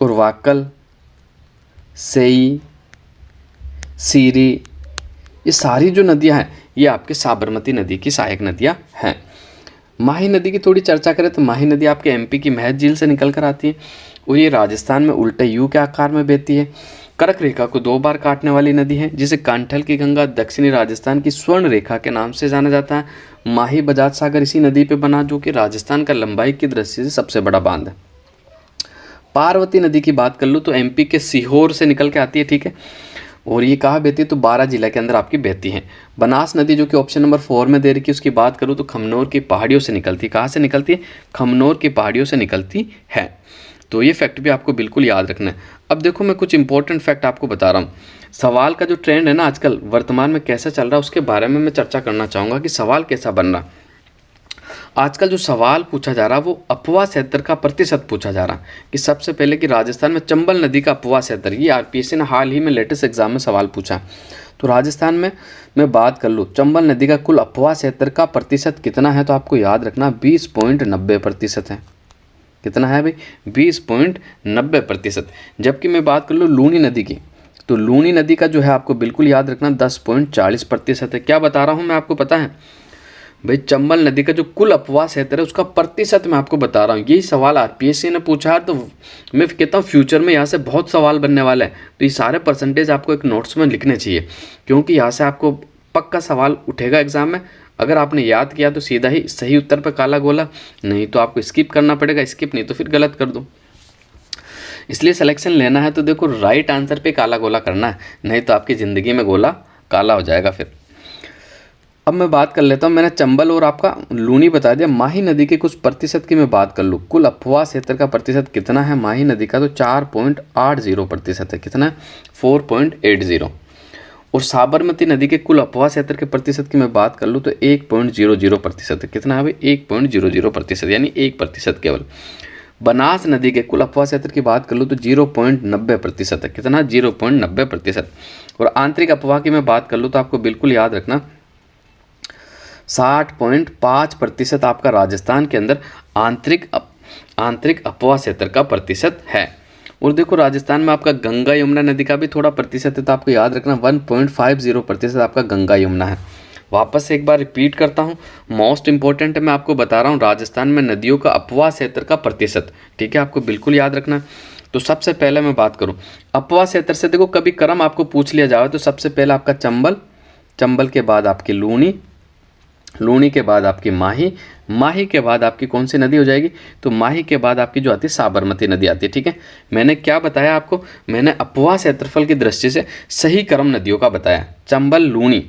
और वाकल, सेई, सीरी, ये सारी जो नदियां हैं ये आपके साबरमती नदी की सहायक नदियां हैं। माही नदी की थोड़ी चर्चा करें तो माही नदी आपके एमपी की महज झील से निकल कर आती है और ये राजस्थान में उल्टे यू के आकार में बहती है। कर्क रेखा को 2 बार काटने वाली नदी है, जिसे कांठल की गंगा दक्षिणी राजस्थान की स्वर्ण रेखा के नाम से जाना जाता है। माही बजाज सागर इसी नदी पे बना, जो कि राजस्थान का लंबाई की दृष्टि से सबसे बड़ा बांध है। पार्वती नदी की बात कर लूँ तो एमपी के सीहोर से निकल के आती है, ठीक है। और ये कहाँ बहती है तो 12 जिला के अंदर आपकी बहती है। बनास नदी जो कि ऑप्शन नंबर 4 में दे रखी है, उसकी बात करूँ तो खमनोर की पहाड़ियों से निकलती है। कहाँ से निकलती है? खमनोर की पहाड़ियों से निकलती है। तो ये फैक्ट भी आपको बिल्कुल याद रखना है। अब देखो मैं कुछ इंपॉर्टेंट फैक्ट आपको बता रहा हूँ। सवाल का जो ट्रेंड है ना आजकल वर्तमान में कैसा चल रहा है उसके बारे में मैं चर्चा करना चाहूँगा कि सवाल कैसा बन रहा। आजकल जो सवाल पूछा जा रहा है वो अपवाह क्षेत्र का प्रतिशत पूछा जा रहा है कि सबसे पहले कि राजस्थान में चंबल नदी का अपवाह क्षेत्र, ये आरपीएससी ने हाल ही में लेटेस्ट एग्जाम में सवाल पूछा। तो राजस्थान में मैं बात कर लूँ चंबल नदी का कुल अपवाह क्षेत्र का प्रतिशत कितना है, तो आपको याद रखना 20.90% है। कितना है भाई? 20.90%। जबकि मैं बात कर लूँ लूनी नदी की, तो लूनी नदी का जो है आपको बिल्कुल याद रखना 10.40% है। क्या बता रहा हूँ मैं आपको पता है भाई? चंबल नदी का जो कुल अपवाह क्षेत्र है उसका प्रतिशत मैं आपको बता रहा हूँ। यही सवाल आरपीएससी ने पूछा है, तो मैं कहता हूँ फ्यूचर में यहाँ से बहुत सवाल बनने वाला है। तो ये सारे परसेंटेज आपको एक नोट्स में लिखने चाहिए, क्योंकि यहाँ से आपको पक्का सवाल उठेगा एग्जाम में। अगर आपने याद किया तो सीधा ही सही उत्तर पर काला गोला, नहीं तो आपको स्किप करना पड़ेगा। स्किप नहीं तो फिर गलत कर दो। इसलिए सिलेक्शन लेना है तो देखो राइट आंसर पे काला गोला करना है, नहीं तो आपकी ज़िंदगी में गोला काला हो जाएगा फिर। अब मैं बात कर लेता हूँ, मैंने चंबल और आपका लूनी बता दिया। माही नदी के कुछ प्रतिशत की मैं बात कर लूँ, कुल अपवाह क्षेत्र का प्रतिशत कितना है माही नदी का, तो 4.80% है। कितना है? 4.80। और साबरमती नदी के कुल अपवाह क्षेत्र के प्रतिशत की मैं बात कर लूँ तो 1.00% है। कितना है भाई? 1.00%, यानी 1% केवल। बनास नदी के कुल अपवाह क्षेत्र की बात कर लूँ तो 0.90% है। कितना? 0.90%। और आंतरिक अपवाह की मैं बात कर लूँ तो आपको बिल्कुल याद रखना 60.5% आपका राजस्थान के अंदर आंतरिक अपवाह क्षेत्र का प्रतिशत है। और देखो राजस्थान में आपका गंगा यमुना नदी का भी थोड़ा प्रतिशत है, तो आपको याद रखना 1.50% आपका गंगा यमुना है। वापस से एक बार रिपीट करता हूँ, मोस्ट इंपॉर्टेंट है, मैं आपको बता रहा हूँ राजस्थान में नदियों का अपवाह क्षेत्र का प्रतिशत, ठीक है, आपको बिल्कुल याद रखना। तो सबसे पहले मैं बात करूँ अपवाह क्षेत्र से, देखो कभी क्रम आपको पूछ लिया जाए तो सबसे पहले आपका चंबल, चंबल के बाद आपकी लूनी, लूनी के बाद आपकी माही, माही के बाद आपकी कौन सी नदी हो जाएगी, तो माही के बाद आपकी जो आती है साबरमती नदी आती है, ठीक है। मैंने क्या बताया आपको? मैंने अपवाह क्षेत्रफल की दृष्टि से सही क्रम नदियों का बताया, चंबल लूनी,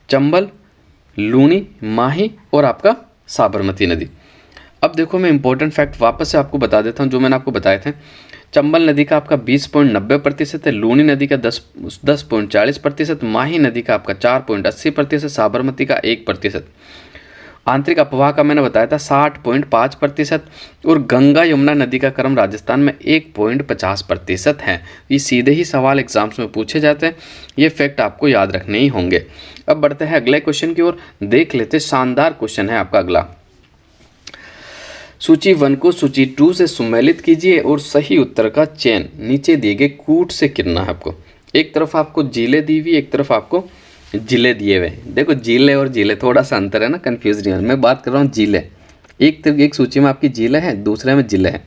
चंबल लूनी माही और आपका साबरमती नदी। अब देखो मैं इंपॉर्टेंट फैक्ट वापस से आपको बता देता हूँ जो मैंने आपको बताए थे। चंबल नदी का आपका 20.90% है, लूनी नदी का 10.40%, माही नदी का आपका 4.80%, साबरमती का 1%। आंतरिक अपवाह का मैंने बताया था 60.5% और गंगा यमुना नदी का क्रम राजस्थान में 1.50% है। ये सीधे ही सवाल एग्जाम्स में पूछे जाते हैं, ये फैक्ट आपको याद रखने ही होंगे। अब बढ़ते हैं अगले क्वेश्चन की ओर, देख लेते। शानदार क्वेश्चन है आपका अगला। सूची 1 को सूची 2 से सुमेलित कीजिए और सही उत्तर का चयन नीचे दिए गए कूट से करना है आपको। एक तरफ आपको जिले दी हुई, एक तरफ आपको जिले दिए हुए। देखो जिले और जिले थोड़ा सा अंतर है ना, कंफ्यूज नहीं। मैं बात कर रहा हूँ जिले, एक सूची में आपकी जिले है, दूसरे में जिले है।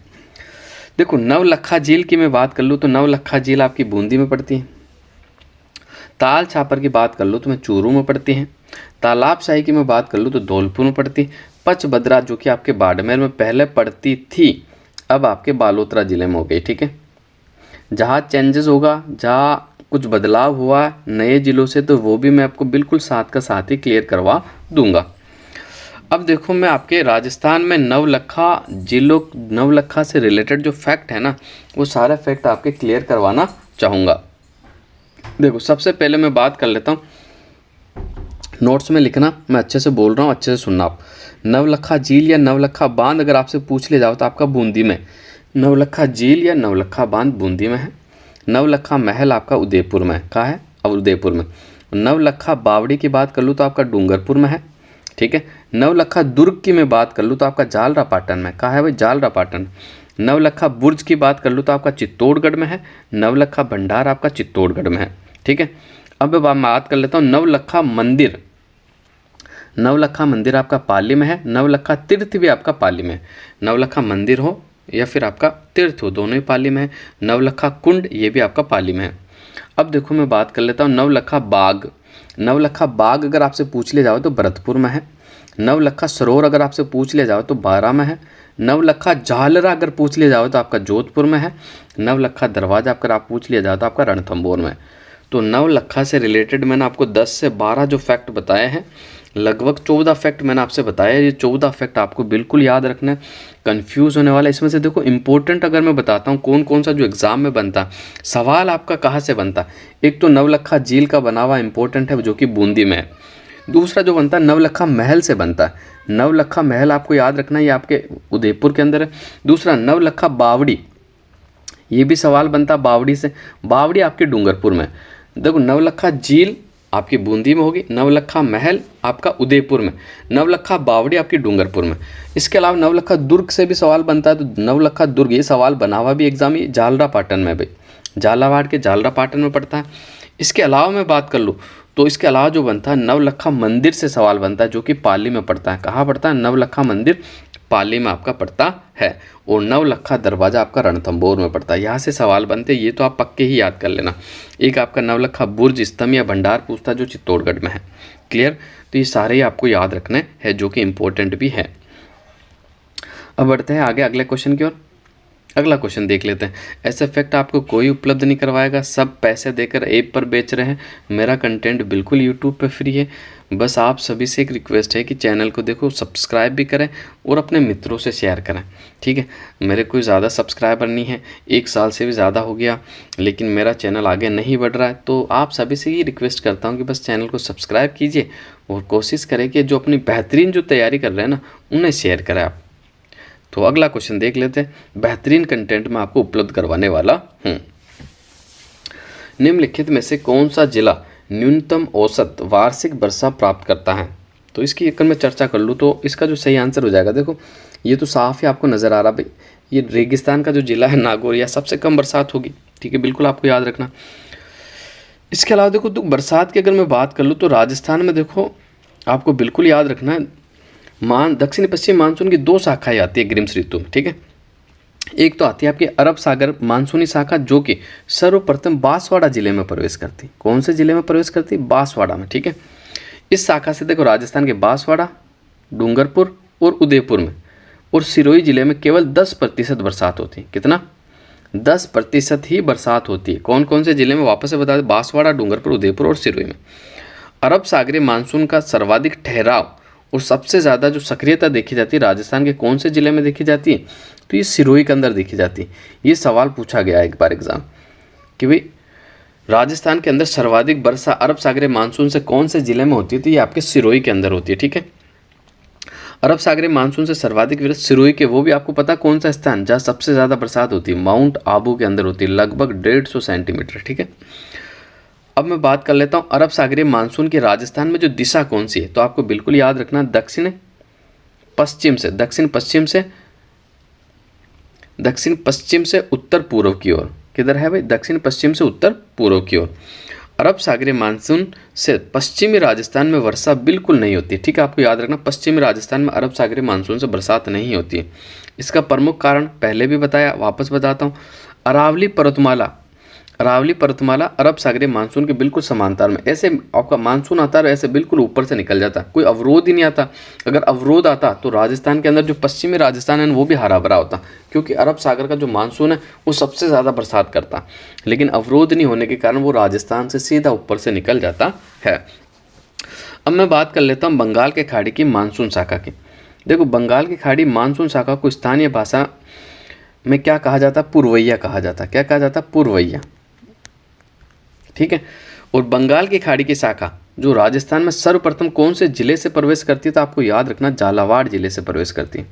देखो नवलखा झील की मैं बात कर लूँ तो नवलखा झील आपकी बूंदी में पड़ती है। ताल छापर की बात कर लूँ तो मैं चूरू में पड़ती है। तालाब शाही की मैं बात कर लूँ तो धौलपुर में पड़ती है। पचभद्रा जो कि आपके बाड़मेर में पहले पड़ती थी, अब आपके बालोतरा ज़िले में हो गई, ठीक है। जहाँ चेंजेस होगा, जहाँ कुछ बदलाव हुआ नए ज़िलों से, तो वो भी मैं आपको बिल्कुल साथ का साथ ही क्लियर करवा दूंगा। अब देखो मैं आपके राजस्थान में नवलखा से रिलेटेड जो फैक्ट है ना, वो सारे फैक्ट आपके क्लियर करवाना चाहूँगा। देखो सबसे पहले मैं बात कर लेता हूँ नोट्स में लिखना, मैं अच्छे से बोल रहा हूँ, अच्छे से सुनना आप। नवलखा झील या नवलखा बांध अगर आपसे पूछ लिया जाओ तो आपका बूंदी में। नवलखा झील या नवलखा बांध बूंदी में है। नवलखा महल आपका उदयपुर में है। कहाँ है? अब उदयपुर में। नवलखा बावड़ी की बात कर लूँ तो आपका डूंगरपुर में है। ठीक है। नवलखा दुर्ग की मैं बात कर लूँ तो आपका जालरापाटन में। कहाँ है भाई? जालरापाटन। नवलखा बुर्ज की बात कर लूँ तो आपका चित्तौड़गढ़ में है। नवलखा भंडार आपका चित्तौड़गढ़ में है। ठीक है। अब मैं बात कर लेता हूँ नवलखा मंदिर। नवलखा मंदिर आपका पाली में है। नवलखा तीर्थ भी आपका पाली में है। नवलखा मंदिर हो या फिर आपका तीर्थ हो, दोनों ही पाली में है। नवलखा कुंड ये भी आपका पाली में है। अब देखो मैं बात कर लेता हूँ नवलखा बाग। नवलखा बाग अगर आपसे पूछ लिया जाओ तो भरतपुर में है। नवलखा सरोवर अगर आपसे पूछ लिया जाओ तो बारा में है। नवलखा झालरा अगर पूछ लिया जाओ तो आपका जोधपुर में है। नवलखा दरवाजा अगर आप पूछ लिया जाओ तो आपका रणथंभौर में है। तो नवलखा से रिलेटेड मैंने आपको 10 से 12 जो फैक्ट बताए हैं, लगभग 14 फैक्ट मैंने आपसे बताया। ये 14 फैक्ट आपको बिल्कुल याद रखना है, कंफ्यूज होने वाला है। इसमें से देखो इंपॉर्टेंट अगर मैं बताता हूँ कौन कौन सा जो एग्जाम में बनता, सवाल आपका कहाँ से बनता। एक तो नवलखा झील का बना हुआ इंपॉर्टेंट है जो कि बूंदी में है। दूसरा जो बनता है नवलखा महल से बनता है। नवलखा महल आपको याद रखना, ये आपके उदयपुर के अंदर है। दूसरा नवलखा बावड़ी, ये भी सवाल बनता बावड़ी से। बावड़ी आपके डूंगरपुर में। देखो नवलखा झील आपकी बूंदी में होगी। नवलखा महल आपका उदयपुर में। नवलखा बावड़ी आपकी डूंगरपुर में। इसके अलावा नवलखा दुर्ग से भी सवाल बनता है। तो नवलखा दुर्ग ये सवाल बना हुआ भी एग्जाम ही झालरापाटन में भाई, झालावाड़ के झालरापाटन में पड़ता है। इसके अलावा मैं बात कर लूँ तो इसके अलावा जो बनता है नवलखा मंदिर से सवाल बनता है जो कि पाली में पड़ता है। कहाँ पड़ता है? नवलखा मंदिर पाली में आपका पड़ता है। और नवलखा दरवाजा आपका रणथंभौर में पड़ता है। यहाँ से सवाल बनते, ये तो आप पक्के ही याद कर लेना। एक आपका नवलखा बुर्ज स्तंभ या भंडार पूछता जो चित्तौड़गढ़ में है। क्लियर? तो ये सारे ही आपको याद रखने हैं जो कि इंपॉर्टेंट भी है। अब बढ़ते हैं आगे अगले क्वेश्चन की ओर। अगला क्वेश्चन देख लेते हैं। ऐसे फैक्ट आपको कोई उपलब्ध नहीं करवाएगा, सब पैसे देकर ऐप पर बेच रहे हैं। मेरा कंटेंट बिल्कुल यूट्यूब पे फ्री है। बस आप सभी से एक रिक्वेस्ट है कि चैनल को देखो सब्सक्राइब भी करें और अपने मित्रों से शेयर करें। ठीक है। मेरे कोई ज़्यादा सब्सक्राइबर नहीं है, 1 साल से भी ज़्यादा हो गया, लेकिन मेरा चैनल आगे नहीं बढ़ रहा है। तो आप सभी से ये रिक्वेस्ट करता हूँ कि बस चैनल को सब्सक्राइब कीजिए और कोशिश करें कि जो अपनी बेहतरीन जो तैयारी कर रहे हैं ना उन्हें शेयर करें आप। तो अगला क्वेश्चन देख लेते हैं। बेहतरीन कंटेंट मैं आपको उपलब्ध करवाने वाला हूँ। निम्नलिखित में से कौन सा जिला न्यूनतम औसत वार्षिक वर्षा प्राप्त करता है? तो इसकी अगर मैं चर्चा कर लूँ तो इसका जो सही आंसर हो जाएगा, देखो ये तो साफ ही आपको नज़र आ रहा भाई, ये रेगिस्तान का जो जिला है नागौर, या सबसे कम बरसात होगी। ठीक है, बिल्कुल आपको याद रखना। इसके अलावा देखो तो बरसात की अगर मैं बात कर लूँ तो राजस्थान में देखो आपको बिल्कुल याद रखना है, दक्षिण पश्चिम मानसून की 2 शाखाएं आती है ग्रीष्म ऋतु में। ठीक है। एक तो आती है आपकी अरब सागर मानसूनी शाखा जो कि सर्वप्रथम बांसवाड़ा जिले में प्रवेश करती। कौन से जिले में प्रवेश करती? बांसवाड़ा में। ठीक है। इस शाखा से देखो राजस्थान के बांसवाड़ा, डूंगरपुर और उदयपुर में और सिरोही जिले में केवल 10% बरसात होती है। कितना? 10% ही बरसात होती है। कौन कौन से जिले में? वापस से बता दें, बांसवाड़ा, डूंगरपुर, उदयपुर और सिरोही में। अरब सागरीय मानसून का सर्वाधिक ठहराव और सबसे ज़्यादा जो सक्रियता देखी जाती है राजस्थान के कौन से ज़िले में देखी जाती है? तो ये सिरोही के अंदर देखी जाती है। ये सवाल पूछा गया एक बार एग्जाम कि भाई राजस्थान के अंदर सर्वाधिक वर्षा अरब सागरीय मानसून से कौन से ज़िले में होती है? तो ये आपके सिरोही के अंदर होती है। ठीक है। अरब सागरीय मानसून से सर्वाधिक वर्षा सिरोही के, वो भी आपको पता कौन सा स्थान जहाँ सबसे ज़्यादा बरसात होती है? माउंट आबू के अंदर होती है, लगभग 150 सेंटीमीटर। ठीक है। अब मैं बात कर लेता हूँ अरब सागरीय मानसून की राजस्थान में जो दिशा कौन सी है? तो आपको बिल्कुल याद रखना दक्षिण पश्चिम से उत्तर पूर्व की ओर। किधर है भाई? दक्षिण पश्चिम से उत्तर पूर्व की ओर। अरब सागरीय मानसून से पश्चिमी राजस्थान में वर्षा बिल्कुल नहीं होती। ठीक है, आपको याद रखना पश्चिमी राजस्थान में अरब सागरीय मानसून से बरसात नहीं होती है। इसका प्रमुख कारण पहले भी बताया, वापस बताता हूँ। अरावली पर्वतमाला अरब सागरीय मानसून के बिल्कुल समांतर में, ऐसे आपका मानसून आता है ऐसे बिल्कुल ऊपर से निकल जाता, कोई अवरोध ही नहीं आता। अगर अवरोध आता तो राजस्थान के अंदर जो पश्चिमी राजस्थान है वो भी हरा भरा होता, क्योंकि अरब सागर का जो मानसून है वो सबसे ज़्यादा बरसात करता। लेकिन अवरोध नहीं होने के कारण वो राजस्थान से सीधा ऊपर से निकल जाता है। अब मैं बात कर लेता हूँ बंगाल के खाड़ी की मानसून शाखा की। देखो बंगाल की खाड़ी मानसून शाखा को स्थानीय भाषा में क्या कहा जाता? पूर्वैया कहा जाता। क्या कहा जाता? पूर्वैया। ठीक है। और बंगाल की खाड़ी की शाखा जो राजस्थान में सर्वप्रथम कौन से जिले से प्रवेश करती है, तो आपको याद रखना झालावाड़ जिले से प्रवेश करती है।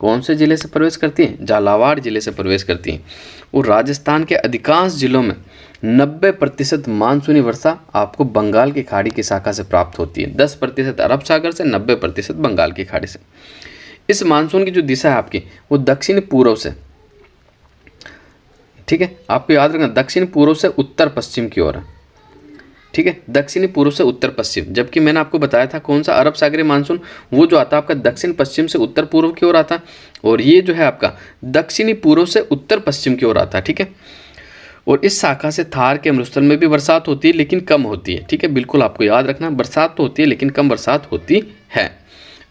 कौन से जिले से प्रवेश करती हैं? झालावाड़ जिले से प्रवेश करती हैं। और राजस्थान के अधिकांश जिलों में 90% मानसूनी वर्षा आपको बंगाल की खाड़ी की शाखा से प्राप्त होती है। 10% अरब सागर से, 90% बंगाल की खाड़ी से। इस मानसून की जो दिशा है आपकी वो दक्षिण पूर्व से, ठीक है, आपको याद रखना दक्षिण पूर्व से उत्तर पश्चिम की ओर है, ठीक है, दक्षिणी पूर्व से उत्तर पश्चिम। जबकि मैंने आपको बताया था कौन सा अरब सागरीय मानसून, वो जो आता है आपका दक्षिण पश्चिम से उत्तर पूर्व की ओर आता है, और ये जो है आपका दक्षिणी पूर्व से उत्तर पश्चिम की ओर आता है, ठीक है। और इस शाखा से थार के अमृतसर में भी बरसात होती है, लेकिन कम होती है, ठीक है, बिल्कुल आपको याद रखना, बरसात तो होती है लेकिन कम बरसात होती है।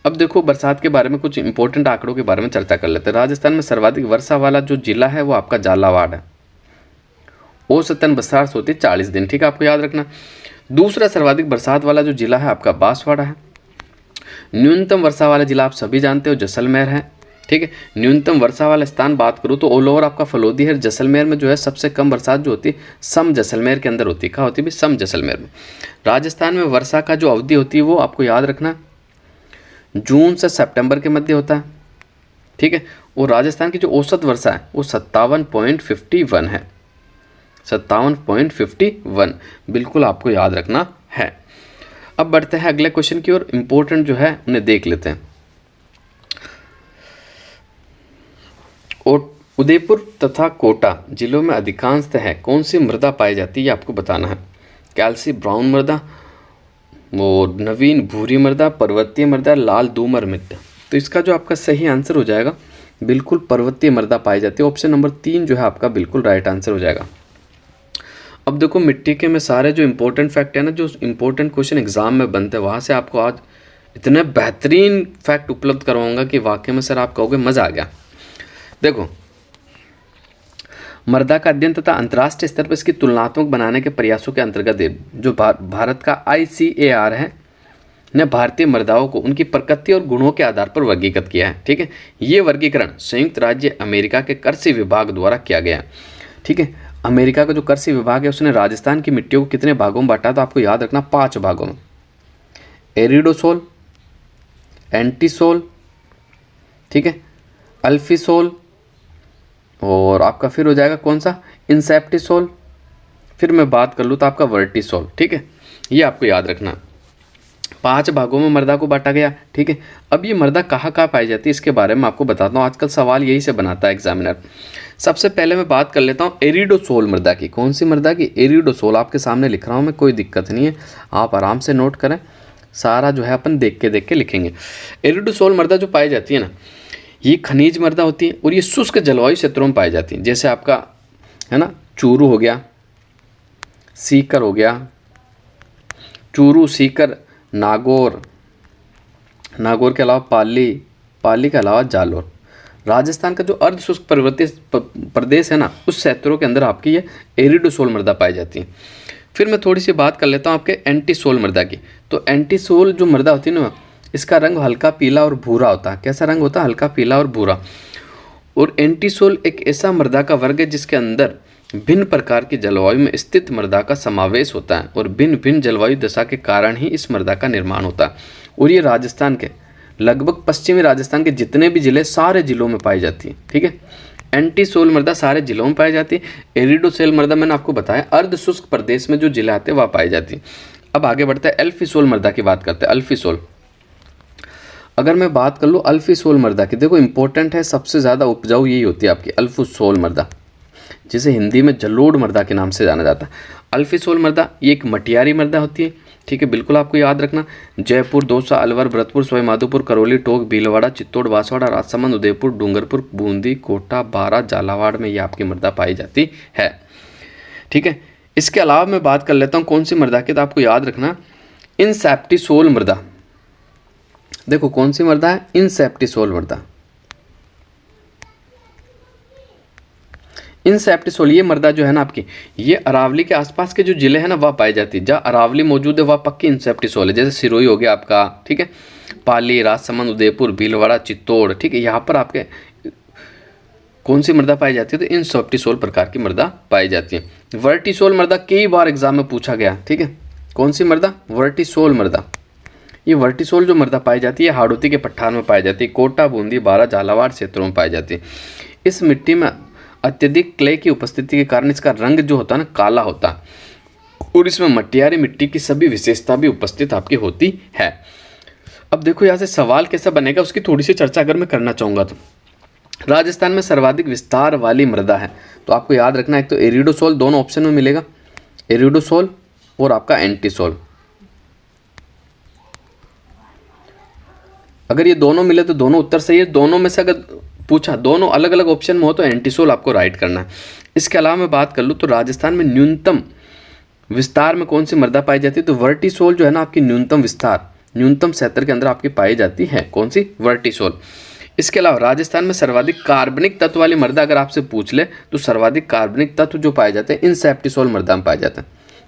अब देखो बरसात के बारे में कुछ इंपॉर्टेंट आंकड़ों के बारे में चर्चा कर लेते हैं। राजस्थान में सर्वाधिक वर्षा वाला जो जिला है वो आपका झालावाड़ है। औसतन बरसात होती है 40 दिन, ठीक है, आपको याद रखना। दूसरा सर्वाधिक बरसात वाला जो जिला है आपका बांसवाड़ा है। न्यूनतम वर्षा वाला जिला आप सभी जानते हो जैसलमेर है, ठीक है। न्यूनतम वर्षा वाला स्थान बात करूँ तो ऑल ओवर आपका फलोदी है। जैसलमेर में जो है सबसे कम बरसात जो होती है सम जैसलमेर के अंदर होती है। कहाँ होती है भी? सम जैसलमेर में। राजस्थान में वर्षा का जो अवधि होती है वो आपको याद रखना जून से सितंबर के मध्य होता है, ठीक है। और राजस्थान की जो औसत वर्षा है वो 57.51 है, 57.51 बिल्कुल आपको याद रखना है। अब बढ़ते हैं अगले क्वेश्चन की ओर, इंपॉर्टेंट जो है उन्हें देख लेते हैं। और उदयपुर तथा कोटा जिलों में अधिकांशतः कौन सी मृदा पाई जाती है ये आपको बताना है। कैल्सी ब्राउन मृदा, और नवीन भूरी मृदा, पर्वतीय मृदा, लाल दूमर मृदा। तो इसका जो आपका सही आंसर हो जाएगा बिल्कुल पर्वतीय मृदा पाई जाती है। ऑप्शन नंबर 3 जो है आपका बिल्कुल राइट आंसर हो जाएगा। अब देखो मिट्टी के में सारे जो इंपॉर्टेंट फैक्ट है ना, जो इंपॉर्टेंट क्वेश्चन एग्जाम में बनते हैं, वहाँ से आपको आज इतने बेहतरीन फैक्ट उपलब्ध करवाऊंगा कि वाकई में सर आप कहोगे मज़ा आ गया। देखो मृदा का अध्ययन तथा अंतर्राष्ट्रीय स्तर पर इसकी तुलनात्मक बनाने के प्रयासों के अंतर्गत जो भारत का ICAR है ने भारतीय मृदाओं को उनकी प्रकृति और गुणों के आधार पर वर्गीकृत किया है, ठीक है। ये वर्गीकरण संयुक्त राज्य अमेरिका के कृषि विभाग द्वारा किया गया, ठीक है। अमेरिका का जो कृषि विभाग है उसने राजस्थान की मिट्टियों को कितने भागों में बांटा, तो आपको याद रखना 5 भागों में। एरिडोसोल, एंटीसोल, ठीक है, अल्फीसोल, और आपका फिर हो जाएगा कौन सा इंसेप्टिसोल, फिर मैं बात कर लूँ तो आपका वर्टिसोल, ठीक है। ये आपको याद रखना 5 भागों में मृदा को बांटा गया, ठीक है। अब ये मृदा कहाँ कहाँ पाई जाती है इसके बारे में आपको बताता हूँ। आजकल सवाल यही से बनाता है एग्जामिनर। सबसे पहले मैं बात कर लेता हूँ एरिडोसोल मृदा की। कौन सी मृदा की? एरिडोसोल। आपके सामने लिख रहा हूँ मैं, कोई दिक्कत नहीं है, आप आराम से नोट करें, सारा जो है अपन देख के लिखेंगे। एरिडोसोल मृदा जो पाई जाती है ना, ये खनिज मृदा होती है और ये शुष्क जलवायु क्षेत्रों में पाई जाती है। जैसे आपका है ना चूरू हो गया, सीकर हो गया, चूरू, सीकर, नागौर, नागौर के अलावा पाली के अलावा जालोर। राजस्थान का जो अर्ध शुष्क पर्वतीय प्रदेश है ना, उस क्षेत्रों के अंदर आपकी ये एरिडोसोल मृदा पाई जाती है। फिर मैं थोड़ी सी बात कर लेता हूँ आपके एंटीसोल मृदा की। तो एंटीसोल जो मृदा होती है ना, इसका रंग हल्का पीला और भूरा होता है। कैसा रंग होता है? हल्का पीला और भूरा। और एंटीसोल एक ऐसा मृदा का वर्ग है जिसके अंदर भिन्न प्रकार की जलवायु में स्थित मृदा का समावेश होता है, और भिन्न भिन्न जलवायु दशा के कारण ही इस मृदा का निर्माण होता है। और ये राजस्थान के लगभग पश्चिमी राजस्थान के जितने भी जिले, सारे जिलों में पाई जाती है, ठीक है। एंटीसोल मृदा सारे जिलों में पाई जाती है। एरिडोसोल मृदा मैंने आपको बताया अर्ध शुष्क प्रदेश में जो जिले आते हैं वहाँ पाई जाती है। अब आगे बढ़ते हैं अल्फीसोल मृदा की बात करते हैं। अल्फीसोल, अगर मैं बात कर लूँ अल्फीसोल मृदा की, देखो इंपॉर्टेंट है, सबसे ज़्यादा उपजाऊ यही होती है आपकी अल्फीसोल मृदा, जिसे हिंदी में जलोढ़ मृदा के नाम से जाना जाता है। अल्फीसोल मृदा ये एक मटियारी मृदा होती है, ठीक है, बिल्कुल आपको याद रखना। जयपुर, दौसा, अलवर, भरतपुर, सवाईमाधोपुर, करौली, टोंक, भीलवाड़ा, चित्तौड़, बांसवाड़ा, राजसमंद, उदयपुर, डूंगरपुर, बूंदी, कोटा, बारां, झालावाड़ में ये आपकी मृदा पाई जाती है, ठीक है। इसके अलावा मैं बात कर लेता हूँ कौन सी मृदा की, तो आपको याद रखना इंसेप्टिसोल मृदा। देखो कौन सी मृदा है? इंसेप्टिसोल मृदा। इंसेप्टिसोल ये मृदा जो है ना आपकी, ये अरावली के आसपास के जो जिले हैं ना वहाँ पाई जाती है। जहाँ अरावली मौजूद है वहाँ पक्की इंसेप्टिसोल है। जैसे सिरोही हो गया आपका, ठीक है, पाली, राजसमंद, उदयपुर, भीलवाड़ा, चित्तौड़, ठीक है, यहाँ पर आपके कौन सी मृदा पाई जाती है? तो इंसेप्टिसोल प्रकार की मृदा पाई जाती है। वर्टिसोल मृदा कई बार एग्जाम में पूछा गया, ठीक है, कौन सी मृदा? वर्टिसोल मृदा। ये वर्टिसोल जो मृदा पाई जाती है हाड़ौती के पठार में पाई जाती है, कोटा, बूंदी, बारा, झालावाड़ क्षेत्रों में पाई जाती है। इस मिट्टी में अत्यधिक क्ले की उपस्थिति के कारण इसका रंग जो होता है ना काला होता है, और इसमें मटियारी मिट्टी की सभी विशेषता भी उपस्थित आपकी होती है। अब देखो यहाँ से सवाल कैसा बनेगा उसकी थोड़ी सी चर्चा अगर मैं करना चाहूँगा तो राजस्थान में सर्वाधिक विस्तार वाली मृदा है, तो आपको याद रखना एक तो एरिडोसोल, दोनों ऑप्शन में मिलेगा, एरिडोसोल और आपका एंटीसोल। अगर ये दोनों मिले तो दोनों उत्तर सही है, दोनों में से अगर पूछा दोनों अलग अलग ऑप्शन में हो तो एंटीसोल आपको राइट करना है। इसके अलावा मैं बात कर लूँ तो राजस्थान में न्यूनतम विस्तार में कौन सी मृदा पाई जाती है, तो वर्टिसोल जो है ना आपकी न्यूनतम विस्तार, न्यूनतम क्षेत्र के अंदर आपकी पाई जाती है, कौन सी? वर्टिसोल। इसके अलावा राजस्थान में सर्वाधिक कार्बनिक तत्व वाली मृदा अगर आपसे पूछ ले तो सर्वाधिक कार्बनिक तत्व जो पाए जाते हैं इनसेप्टिसोल मृदा में पाए जाते हैं।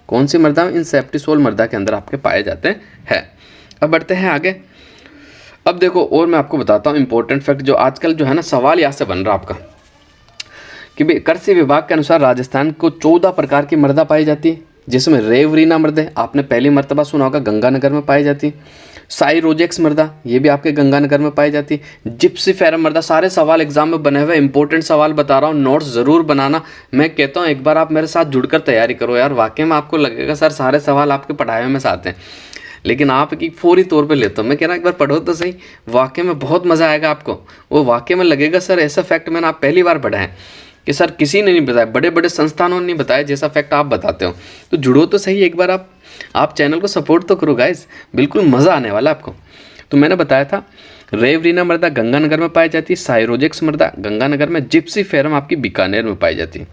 कौन सी मृदा में? इनसेप्टिसोल मृदा के अंदर आपके पाए जाते हैं। अब बढ़ते हैं आगे। अब देखो और मैं आपको बताता हूँ इंपॉर्टेंट फैक्ट जो आजकल जो है ना सवाल यहाँ से बन रहा आपका कि भाई कृषि विभाग के अनुसार राजस्थान को 14 प्रकार की मृदा पाई जाती है, जिसमें रेवरीना मृदा आपने पहली मर्तबा सुना होगा गंगानगर में पाई जाती है, साइरोजेक्स मृदा ये भी आपके गंगानगर में पाई जाती है, जिप्सीफेरम मृदा। सारे सवाल एग्जाम में बने हुए इंपॉर्टेंट सवाल बता रहा हूँ, नोट्स ज़रूर बनाना। मैं कहता हूँ एक बार आप मेरे साथ जुड़कर तैयारी करो यार, वाकई में आपको लगेगा सर सारे सवाल आपके पढ़ाए में से आते हैं, लेकिन आप की फौरी तौर पे लेता हूँ। मैं कह रहा एक बार पढ़ो तो सही, वाकई में बहुत मज़ा आएगा आपको। वो वाकई में लगेगा सर ऐसा फैक्ट मैंने आप पहली बार पढ़ा है कि सर किसी ने नहीं बताया, बड़े बड़े संस्थानों ने नहीं बताया जैसा फैक्ट आप बताते हो। तो जुड़ो तो सही एक बार, आप चैनल को सपोर्ट तो करो गाइस, बिल्कुल मज़ा आने वाला आपको। तो मैंने बताया था रेवरीना मृदा गंगानगर में पाई जाती है, साइरोजेक्स मृदा गंगानगर में, जिप्सीफेरम आपकी बीकानेर में पाई जाती है।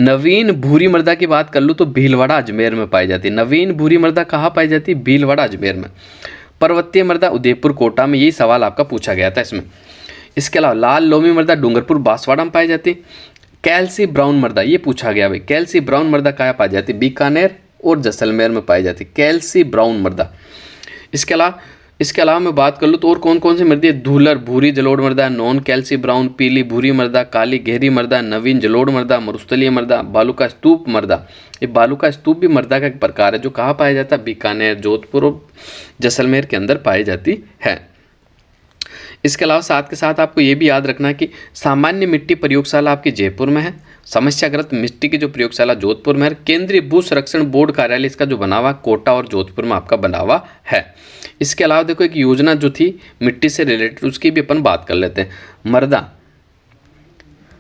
नवीन भूरी मृदा की बात कर लूँ तो भीलवाड़ा अजमेर में पाई जाती है। नवीन भूरी मृदा कहाँ पाई जाती है? भीलवाड़ा अजमेर में। पर्वतीय मृदा उदयपुर कोटा में, यही सवाल आपका पूछा गया था इसमें। इसके अलावा लाल लोमी मृदा डूंगरपुर बांसवाड़ा में पाई जाती है। कैल्सी ब्राउन मृदा ये पूछा गया भाई, कैल्सी ब्राउन मृदा कहाँ पाई जाती है? बीकानेर और जैसलमेर में पाई जाती है कैल्सी ब्राउन मृदा। इसके अलावा मैं बात कर लूँ तो और कौन कौन सी मृदा है? धूलर भूरी जलोढ़ मृदा, नॉन कैल्सी ब्राउन, पीली भूरी मृदा, काली गहरी मृदा, नवीन जलोढ़ मृदा, मरुस्थलीय मृदा, बालू का स्तूप मृदा। ये बालू का स्तूप भी मृदा का एक प्रकार है जो कहाँ पाया जाता है? बीकानेर, जोधपुर और जैसलमेर के अंदर पाई जाती है। इसके अलावा साथ के साथ आपको ये भी याद रखना है कि सामान्य मिट्टी प्रयोगशाला आपकी जयपुर में है, समस्याग्रस्त मिट्टी की जो प्रयोगशाला जोधपुर में है, केंद्रीय भू संरक्षण बोर्ड कार्यालय इसका जो बना हुआ कोटा और जोधपुर में आपका बना हुआ है। इसके अलावा देखो एक योजना जो थी मिट्टी से रिलेटेड उसकी भी अपन बात कर लेते हैं,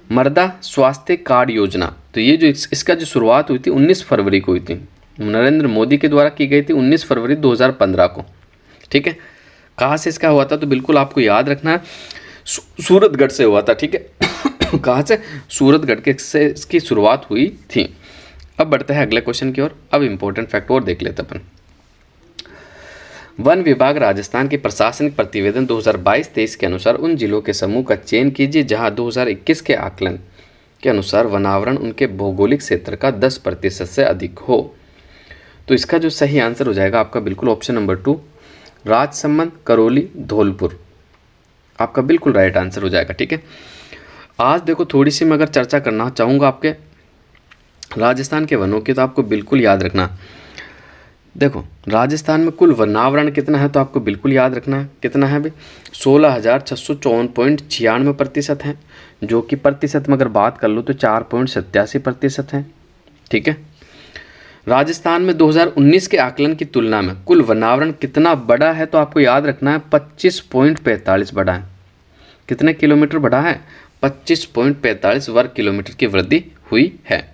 मृदा स्वास्थ्य कार्ड योजना। तो ये जो इसका जो शुरुआत हुई थी 19 फरवरी को हुई थी, नरेंद्र मोदी के द्वारा की गई थी 19 फरवरी 2015 को। ठीक है, कहाँ से इसका हुआ था? तो बिल्कुल आपको याद रखना है सूरतगढ़ से हुआ था। ठीक है कहाँ से? सूरतगढ़ के से इसकी शुरुआत हुई थी। अब बढ़ते हैं अगले क्वेश्चन की ओर। अब इंपॉर्टेंट फैक्ट और देख लेते अपन। वन विभाग राजस्थान के प्रशासनिक प्रतिवेदन 2022-23 के अनुसार उन जिलों के समूह का चयन कीजिए जहां 2021 के आकलन के अनुसार वनावरण उनके भौगोलिक क्षेत्र का 10% से अधिक हो। तो इसका जो सही आंसर हो जाएगा आपका बिल्कुल ऑप्शन नंबर 2, राजसमंद, करौली, धौलपुर आपका बिल्कुल राइट आंसर हो जाएगा। ठीक है, आज देखो थोड़ी सी मैं अगर चर्चा करना चाहूँगा आपके राजस्थान के वनों की, तो आपको बिल्कुल याद रखना। देखो राजस्थान में कुल वनावरण कितना है, तो आपको बिल्कुल याद रखना है कितना है भाई, 16,654.96% है, जो कि प्रतिशत में अगर बात कर लो तो 4.87% है। ठीक है, राजस्थान में 2019 के आकलन की तुलना में कुल वनावरण कितना बड़ा है, तो आपको याद रखना है 25.45 बढ़ा है। कितने किलोमीटर बढ़ा है? 25.45 वर्ग किलोमीटर की वृद्धि हुई है।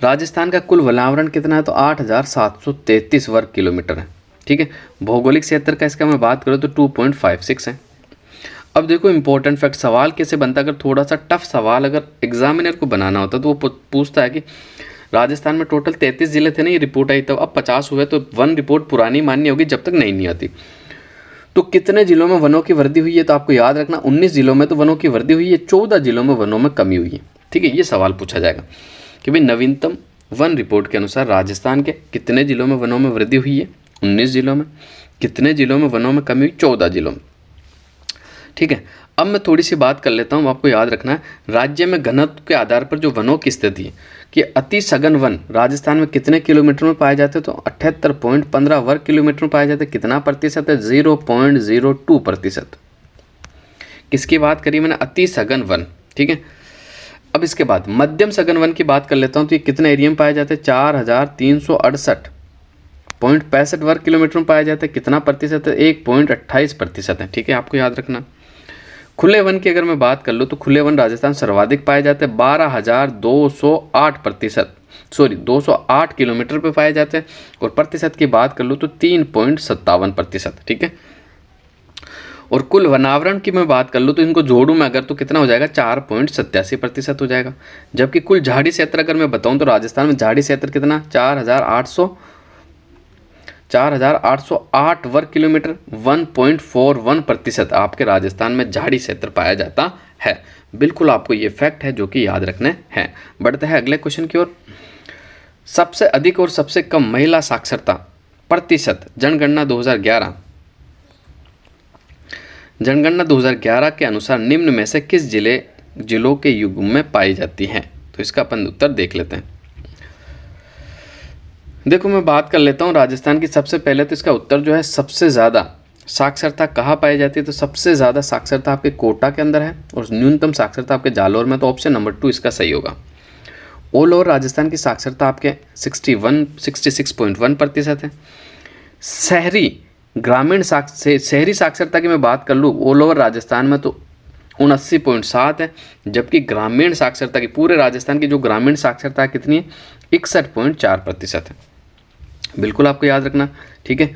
राजस्थान का कुल वनावरण कितना है, तो 8,733 वर्ग किलोमीटर है। ठीक है, भौगोलिक क्षेत्र का इसका मैं बात करूँ तो 2.56 है। अब देखो इंपॉर्टेंट फैक्ट, सवाल कैसे बनता है, अगर थोड़ा सा टफ सवाल अगर एग्जामिनर को बनाना होता तो वो पूछता है कि राजस्थान में टोटल 33 जिले थे ना, ये रिपोर्ट आई, तब अब 50 हुए, तो वन रिपोर्ट पुरानी मान्य होगी जब तक नई नहीं आती। तो कितने जिलों में वनों की वृद्धि हुई है, तो आपको याद रखना 19 जिलों में तो वनों की वृद्धि हुई है, 14 जिलों में वनों में कमी हुई है। ठीक है, ये सवाल पूछा जाएगा कि भाई नवीनतम वन रिपोर्ट के अनुसार राजस्थान के कितने जिलों में वनों में वृद्धि हुई है? 19 जिलों में। कितने जिलों में वनों में कमी हुई? 14 जिलों में। ठीक है, अब मैं थोड़ी सी बात कर लेता हूँ, आपको याद रखना है राज्य में घनत्व के आधार पर जो वनों की स्थिति है कि अति सघन वन राजस्थान में कितने किलोमीटर में पाए जाते हैं, तो 78.15 वर्ग किलोमीटर में पाए जाते हैं। कितना प्रतिशत है? 0.02%। किसकी बात करी मैंने? अति सघन वन। ठीक है, अब इसके बाद मध्यम सघन वन की बात कर लेता हूँ, तो ये कितने एरिया में पाए जाते हैं? 4368.65 वर्ग किलोमीटर में पाए जाते हैं। कितना प्रतिशत है? 1.28% है। ठीक है, आपको याद रखना। खुले वन की अगर मैं बात कर लूँ तो खुले वन राजस्थान सर्वाधिक पाए जाते हैं, 208 किलोमीटर पे पाए जाते हैं। और प्रतिशत की बात कर लूँ तो 3.57%। ठीक है, और कुल वनावरण की मैं बात कर लूँ तो इनको जोड़ूँ मैं अगर तो कितना हो जाएगा? 4.87% हो जाएगा। जबकि कुल झाड़ी क्षेत्र अगर मैं बताऊँ तो राजस्थान में झाड़ी क्षेत्र कितना? 4,808 वर्ग किलोमीटर, 1.41% आपके राजस्थान में झाड़ी क्षेत्र पाया जाता है। बिल्कुल आपको ये फैक्ट है जो कि याद रखने हैं। बढ़ते हैं अगले क्वेश्चन की ओर। सबसे अधिक और सबसे कम महिला साक्षरता प्रतिशत जनगणना 2011 के अनुसार निम्न में से किस जिलों के युग्म में पाई जाती हैं? तो इसका अपन उत्तर देख लेते हैं। देखो मैं बात कर लेता हूँ राजस्थान की। सबसे पहले तो इसका उत्तर जो है, सबसे ज़्यादा साक्षरता कहाँ पाई जाती है? तो सबसे ज़्यादा साक्षरता आपके कोटा के अंदर है और न्यूनतम साक्षरता आपके जालोर में। तो ऑप्शन नंबर 2 इसका सही होगा। ऑल ओवर राजस्थान की साक्षरता आपके 66.1% है। शहरी साक्षरता की मैं बात कर लूँ ऑल ओवर राजस्थान में तो 79.7 है। जबकि ग्रामीण साक्षरता की पूरे राजस्थान की जो ग्रामीण साक्षरता कितनी है? 61.4% है। बिल्कुल आपको याद रखना। ठीक है,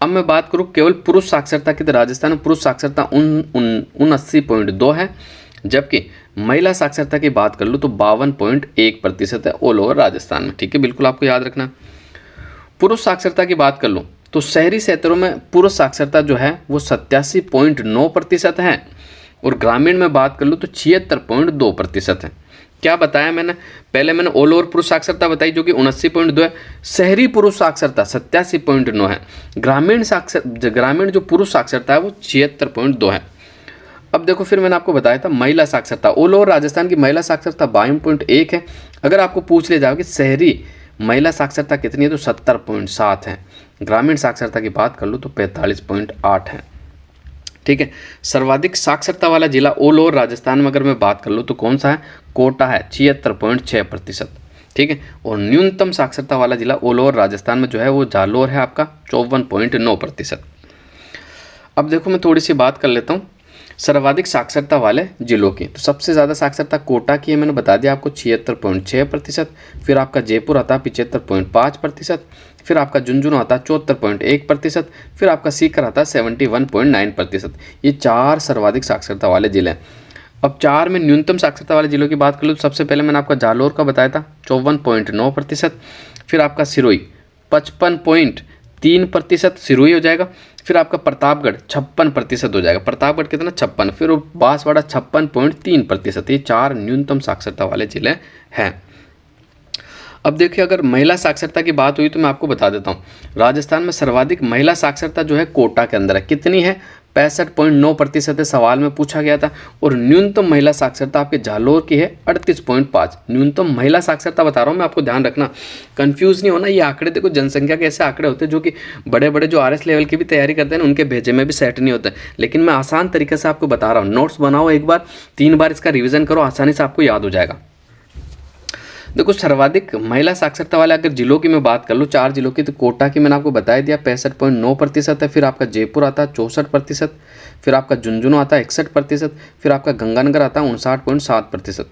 अब मैं बात करूँ केवल पुरुष साक्षरता की, तो राजस्थान में पुरुष साक्षरता 79.2 है। जबकि महिला साक्षरता की बात कर लूँ तो 52.1% है ऑल ओवर राजस्थान में। ठीक है, बिल्कुल आपको याद रखना। पुरुष साक्षरता की बात कर लूँ तो शहरी क्षेत्रों में पुरुष साक्षरता जो है वो 87.9% है और ग्रामीण में बात कर लूँ तो 76.2% है। क्या बताया मैंने? पहले मैंने ऑल ओवर पुरुष साक्षरता बताई जो कि 79.2 है। शहरी पुरुष साक्षरता 87.9 है। ग्रामीण जो पुरुष साक्षरता है वो 76.2 है। अब देखो फिर मैंने आपको बताया था महिला साक्षरता, ऑल ओवर राजस्थान की महिला साक्षरता 52.1 है। अगर आपको पूछ लिया जाए कि शहरी महिला साक्षरता कितनी है तो 70.7 है। ग्रामीण साक्षरता की बात कर लो तो 45.8 है। ठीक है, सर्वाधिक साक्षरता वाला जिला ऑल ओवर राजस्थान में अगर मैं बात कर लूँ तो कौन सा है? कोटा है, 76.6%। ठीक है, और न्यूनतम साक्षरता वाला जिला ऑल ओवर राजस्थान में जो है वो जालोर है आपका, 54.9%। अब देखो मैं थोड़ी सी बात कर लेता हूँ सर्वाधिक साक्षरता वाले जिलों की। तो सबसे ज़्यादा साक्षरता कोटा की है, मैंने बता दिया आपको 76.6%। फिर आपका जयपुर आता है 75.5%। फिर आपका झुंझुनू आता है 74.1%। फिर आपका सीकर आता है 71.9%। ये 4 सर्वाधिक साक्षरता वाले जिले हैं। अब 4 में न्यूनतम साक्षरता वाले जिलों की बात कर लो तो सबसे पहले मैंने आपका जालोर का बताया था 54.9%। फिर आपका सिरोही 55.3% सिरोही हो जाएगा। फिर आपका प्रतापगढ़ 56% हो जाएगा। प्रतापगढ़ कितना? 56। फिर बांसवाड़ा 56.3%। ये 4 न्यूनतम साक्षरता वाले जिले हैं। अब देखिए अगर महिला साक्षरता की बात हुई तो मैं आपको बता देता हूँ राजस्थान में सर्वाधिक महिला साक्षरता जो है कोटा के अंदर है। कितनी है? 65.9% है, सवाल में पूछा गया था। और न्यूनतम महिला साक्षरता आपके जालोर की है 38.5। न्यूनतम महिला साक्षरता बता रहा हूँ मैं, आपको ध्यान रखना, कंफ्यूज नहीं होना। ये आंकड़े देखो जनसंख्या के ऐसे आंकड़े होते हैं जो कि बड़े बड़े जो RS लेवल की भी तैयारी करते हैं ना उनके भेजे में भी सेट नहीं होता है। लेकिन मैं आसान तरीके से आपको बता रहा हूँ, नोट्स बनाओ एक बार, 3 बार इसका रिविजन करो, आसानी से आपको याद हो जाएगा। देखो सर्वाधिक महिला साक्षरता वाले अगर जिलों की मैं बात कर लूँ 4 जिलों की, तो कोटा की मैंने आपको बताया दिया 65.9% है। फिर आपका जयपुर आता है 64%। फिर आपका झुंझुनू आता है 61%। फिर आपका गंगानगर आता है 59.7%।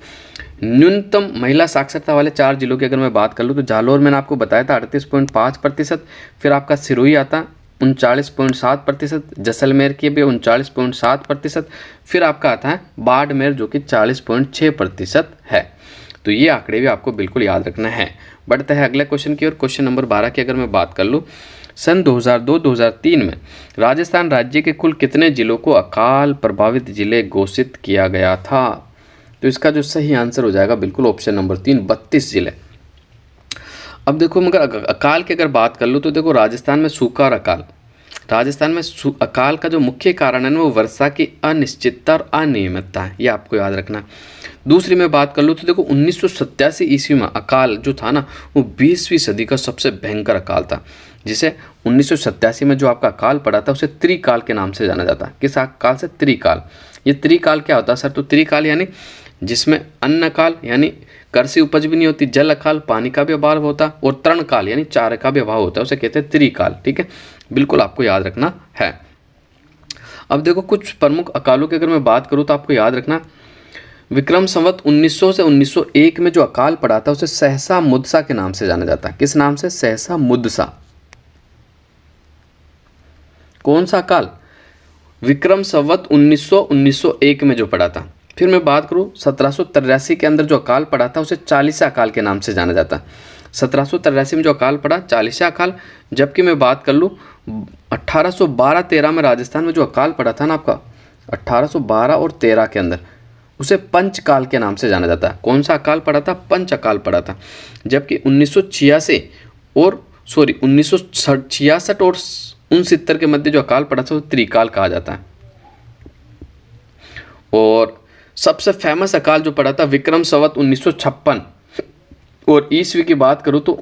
न्यूनतम महिला साक्षरता वाले 4 जिलों की अगर मैं बात कर लूँ तो जालोर मैंने आपको बताया था 38.5%। फिर आपका सिरोही आता 39.7%। जैसलमेर की भी 39.7%। फिर आपका आता है बाड़मेर जो कि 40.6% है। तो ये आंकड़े भी आपको बिल्कुल याद रखना है। बढ़ते हैं अगले क्वेश्चन की ओर। क्वेश्चन नंबर 12 की अगर मैं बात कर लूँ, सन 2002-2003 में राजस्थान राज्य के कुल कितने जिलों को अकाल प्रभावित जिले घोषित किया गया था? तो इसका जो सही आंसर हो जाएगा बिल्कुल ऑप्शन नंबर 3, 32 जिले। अब देखो मगर अकाल की अगर बात कर लूँ तो देखो राजस्थान में सूखा और अकाल राजस्थान में अकाल का जो मुख्य कारण है ना वो वर्षा की अनिश्चितता और अनियमितता है, ये आपको याद रखना है। दूसरी मैं बात कर लूँ तो देखो 1987 ईस्वी में अकाल जो था ना वो 20वीं सदी का सबसे भयंकर अकाल था, जिसे 1987 में जो आपका अकाल पड़ा था उसे त्रिकाल के नाम से जाना जाता है। किस अकाल से? त्रिकाल। ये त्रिकाल क्या होता है सर? तो त्रिकाल यानी जिसमें अन्न काल यानी कृषि उपज भी नहीं होती, जल अकाल पानी का भी अभाव होता, और तृण काल यानी चारे का भी अभाव होता है, उसे कहते हैं त्रिकाल। ठीक है, बिल्कुल आपको याद रखना है। अब देखो कुछ प्रमुख अकालों की अगर मैं बात करूं तो आपको याद रखना, विक्रम संवत 1900 से 1901 में जो अकाल पड़ा था उसे सहसा मुदसा के नाम से जाना जाता है। किस नाम से? सहसा मुदसा। कौन सा अकाल? विक्रम संवत 1901 में जो पड़ा था। फिर मैं बात करूं 1783 के अंदर जो अकाल पड़ा था उसे चालीसा अकाल के नाम से जाना जाता है। 1783 में जो अकाल पड़ा चालीसा अकाल। जबकि मैं बात कर लूँ 1812-13 में राजस्थान में जो अकाल पड़ा था ना आपका 1812 और 13 के अंदर, उसे पंचकाल के नाम से जाना जाता है। कौन सा अकाल पड़ा था? पंच अकाल पड़ा था। जबकि 1966 और 1966 के मध्य जो अकाल पड़ा था वो त्रिकाल कहा जाता है। और सबसे फेमस अकाल जो पड़ा था विक्रम संवत 1956, और ईस्वी की बात करूँ तो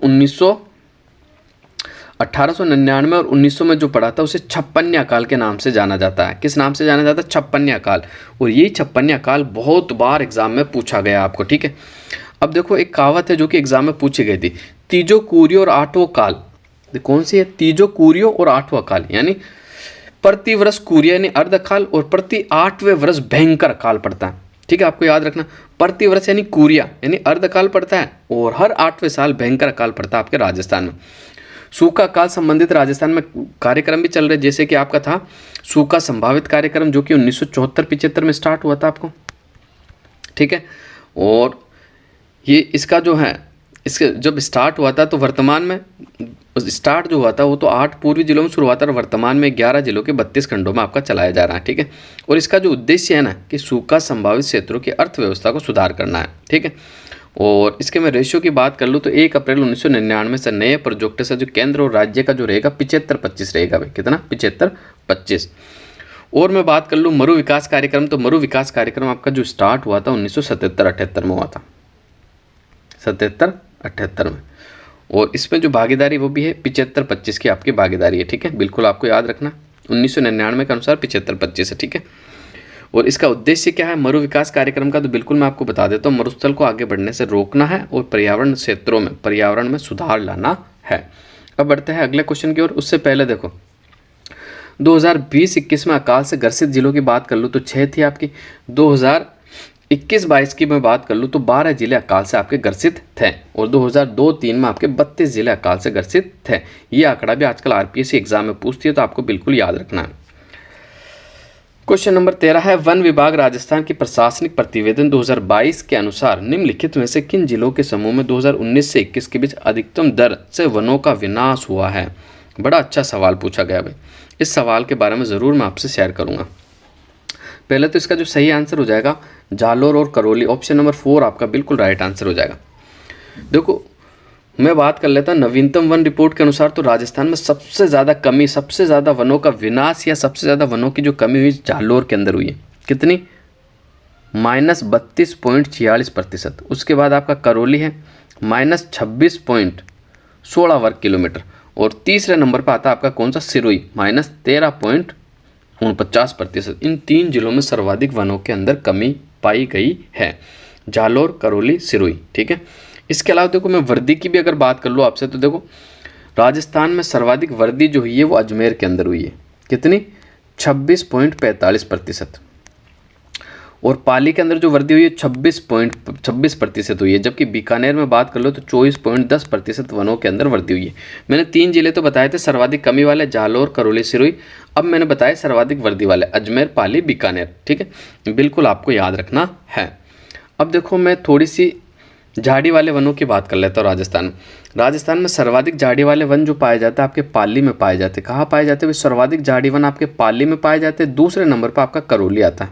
1899 और 1900 में जो पड़ा था उसे छप्पन्य अकाल के नाम से जाना जाता है। किस नाम से जाना जाता है? छप्पन्य अकाल। और ये छप्पन्य अकाल बहुत बार एग्जाम में पूछा गया आपको। ठीक है, अब देखो एक कहावत है जो कि एग्जाम में पूछी गई थी, तीजो कुरियो और आठों काल। कौन सी है? तीजो कुरियो और आठवां काल, यानी प्रति वर्ष कुरिया यानी अर्धकाल और प्रति 8वें वर्ष भयंकर अकाल पड़ता है। ठीक है, आपको याद रखना, प्रति वर्ष यानी कुरिया यानी अर्धकाल पड़ता है, और हर 8वें साल भयंकर अकाल पड़ता है आपके राजस्थान में। सूखा काल संबंधित राजस्थान में कार्यक्रम भी चल रहे, जैसे कि आपका था सूखा संभावित कार्यक्रम जो कि 1974-75 में स्टार्ट हुआ था आपको। ठीक है, और ये इसका जो है इसके जब स्टार्ट हुआ था तो वर्तमान में स्टार्ट जो हुआ था वो तो 8 पूर्वी जिलों में शुरू हुआ था, और वर्तमान में 11 जिलों के 32 खंडों में आपका चलाया जा रहा है। ठीक है, और इसका जो उद्देश्य है ना कि सूखा संभावित क्षेत्रों की अर्थव्यवस्था को सुधार करना है। ठीक है, और इसके मैं रेशियो की बात कर लूँ तो 1 अप्रैल 1999 से नए प्रोजेक्ट से जो केंद्र और राज्य का जो रहेगा 75-25 रहेगा भाई। कितना? 75-25। और मैं बात कर लूँ मरु विकास कार्यक्रम, तो मरु विकास कार्यक्रम आपका जो स्टार्ट हुआ था 1977-78 में हुआ था, 77-78 में, और इसमें जो भागीदारी वो भी है 75-25 की आपकी भागीदारी है। ठीक है, बिल्कुल आपको याद रखना 1999 के अनुसार 75-25 है। ठीक है, और इसका उद्देश्य क्या है मरु विकास कार्यक्रम का? तो बिल्कुल मैं आपको बता देता हूँ, मरुस्थल को आगे बढ़ने से रोकना है और पर्यावरण क्षेत्रों में पर्यावरण में सुधार लाना है। अब बढ़ते हैं अगले क्वेश्चन की ओर। उससे पहले देखो 2020-21 में अकाल से ग्रसित जिलों की बात कर लूँ तो 6 थी आपकी। 2021-22 की मैं बात कर लूँ तो 12 जिले अकाल से आपके ग्रसित थे, और 2002-03 में आपके 32 जिले अकाल से ग्रसित थे। ये आंकड़ा भी आजकल आरपीएससी एग्जाम में पूछती है, तो आपको बिल्कुल याद रखना है। क्वेश्चन नंबर 13 है, वन विभाग राजस्थान की प्रशासनिक प्रतिवेदन 2022 के अनुसार निम्नलिखित में से किन जिलों के समूह में 2019 से 21 के बीच अधिकतम दर से वनों का विनाश हुआ है? बड़ा अच्छा सवाल पूछा गया भाई, इस सवाल के बारे में ज़रूर मैं आपसे शेयर करूंगा। पहले तो इसका जो सही आंसर हो जाएगा जालोर और करौली, ऑप्शन नंबर 4 आपका बिल्कुल राइट आंसर हो जाएगा। देखो मैं बात कर लेता हूँ नवीनतम वन रिपोर्ट के अनुसार तो राजस्थान में सबसे ज़्यादा कमी, सबसे ज़्यादा वनों का विनाश या सबसे ज़्यादा वनों की जो कमी हुई जालोर के अंदर हुई है। कितनी? -32.46%। उसके बाद आपका करौली है -26.16 वर्ग किलोमीटर, और तीसरे नंबर पर आता है आपका कौन सा? सिरोही -13.49%। इन 3 जिलों में सर्वाधिक वनों के अंदर कमी पाई गई है, जालोर, करौली, सिरोही। ठीक है, इसके अलावा देखो मैं वर्दी की भी अगर बात कर लूँ आपसे तो देखो राजस्थान में सर्वाधिक वर्दी जो हुई है वो अजमेर के अंदर हुई है। कितनी? 26.45%। और पाली के अंदर जो वर्दी हुई है 26.26% हुई है। जबकि बीकानेर में बात कर लो तो 24.10% वनों के अंदर वर्दी हुई है। मैंने 3 जिले तो बताए थे सर्वाधिक कमी वाले, जालोर, करौली, सिरोही। अब मैंने बताया सर्वाधिक वर्दी वाले अजमेर, पाली, बीकानेर। ठीक है, बिल्कुल आपको याद रखना है। अब देखो मैं थोड़ी सी झाड़ी वाले वनों की बात कर लेता हूँ। राजस्थान में सर्वाधिक झाड़ी वाले वन जो पाए जाते हैं आपके पाली में पाए जाते हैं। कहाँ पाए जाते हैं? सर्वाधिक झाड़ी वन आपके पाली में पाए जाते हैं। दूसरे नंबर पर आपका करौली आता है,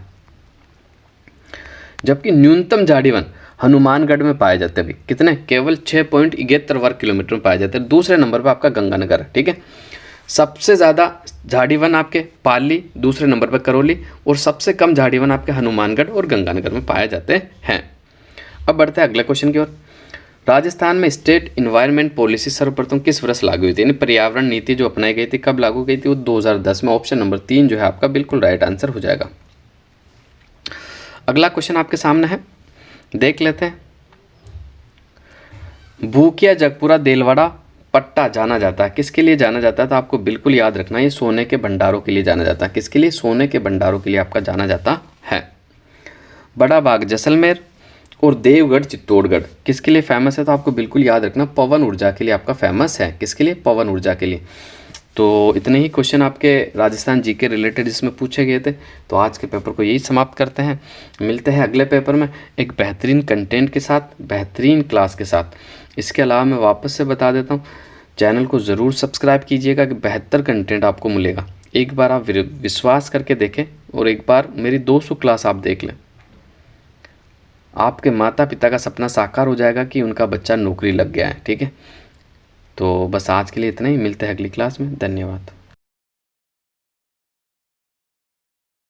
जबकि न्यूनतम झाड़ी वन हनुमानगढ़ में पाए जाते हैं भी। कितने? केवल 6.71 वर्ग किलोमीटर में पाए जाते हैं। दूसरे नंबर पर आपका गंगानगर। ठीक है, सबसे ज़्यादा झाड़ी वन आपके पाली, दूसरे नंबर पर करौली, और सबसे कम झाड़ी वन आपके हनुमानगढ़ और गंगानगर में पाए जाते हैं। अब बढ़ते हैं अगले क्वेश्चन की ओर। राजस्थान में स्टेट इन्वायरमेंट पॉलिसी सर्वप्रथम किस वर्ष लागू हुई थी, यानी पर्यावरण नीति जो अपनाई गई थी कब लागू गई थी, वो 2010 में। ऑप्शन नंबर 3 जो है आपका बिल्कुल राइट आंसर हो जाएगा। अगला क्वेश्चन आपके सामने है, देख लेते हैं। भूकिया जगपुरा देलवाड़ा पट्टा जाना जाता है, किसके लिए जाना जाता है, तो आपको बिल्कुल याद रखना ये सोने के भंडारों के लिए जाना जाता है। किसके लिए, सोने के भंडारों के लिए आपका जाना जाता है। बड़ा बाग जैसलमेर और देवगढ़ चित्तौड़गढ़ किसके लिए फेमस है, तो आपको बिल्कुल याद रखना पवन ऊर्जा के लिए आपका फेमस है। किसके लिए, पवन ऊर्जा के लिए। तो इतने ही क्वेश्चन आपके राजस्थान जी के रिलेटेड इसमें पूछे गए थे। तो आज के पेपर को यही समाप्त करते हैं। मिलते हैं अगले पेपर में एक बेहतरीन कंटेंट के साथ, बेहतरीन क्लास के साथ। इसके अलावा मैं वापस से बता देता हूँ, चैनल को ज़रूर सब्सक्राइब कीजिएगा कि बेहतर कंटेंट आपको मिलेगा। एक बार आप विश्वास करके देखें और एक बार मेरी 200 क्लास आप देख लें, आपके माता पिता का सपना साकार हो जाएगा कि उनका बच्चा नौकरी लग गया है। ठीक है, तो बस आज के लिए इतना ही। मिलते हैं अगली क्लास में। धन्यवाद।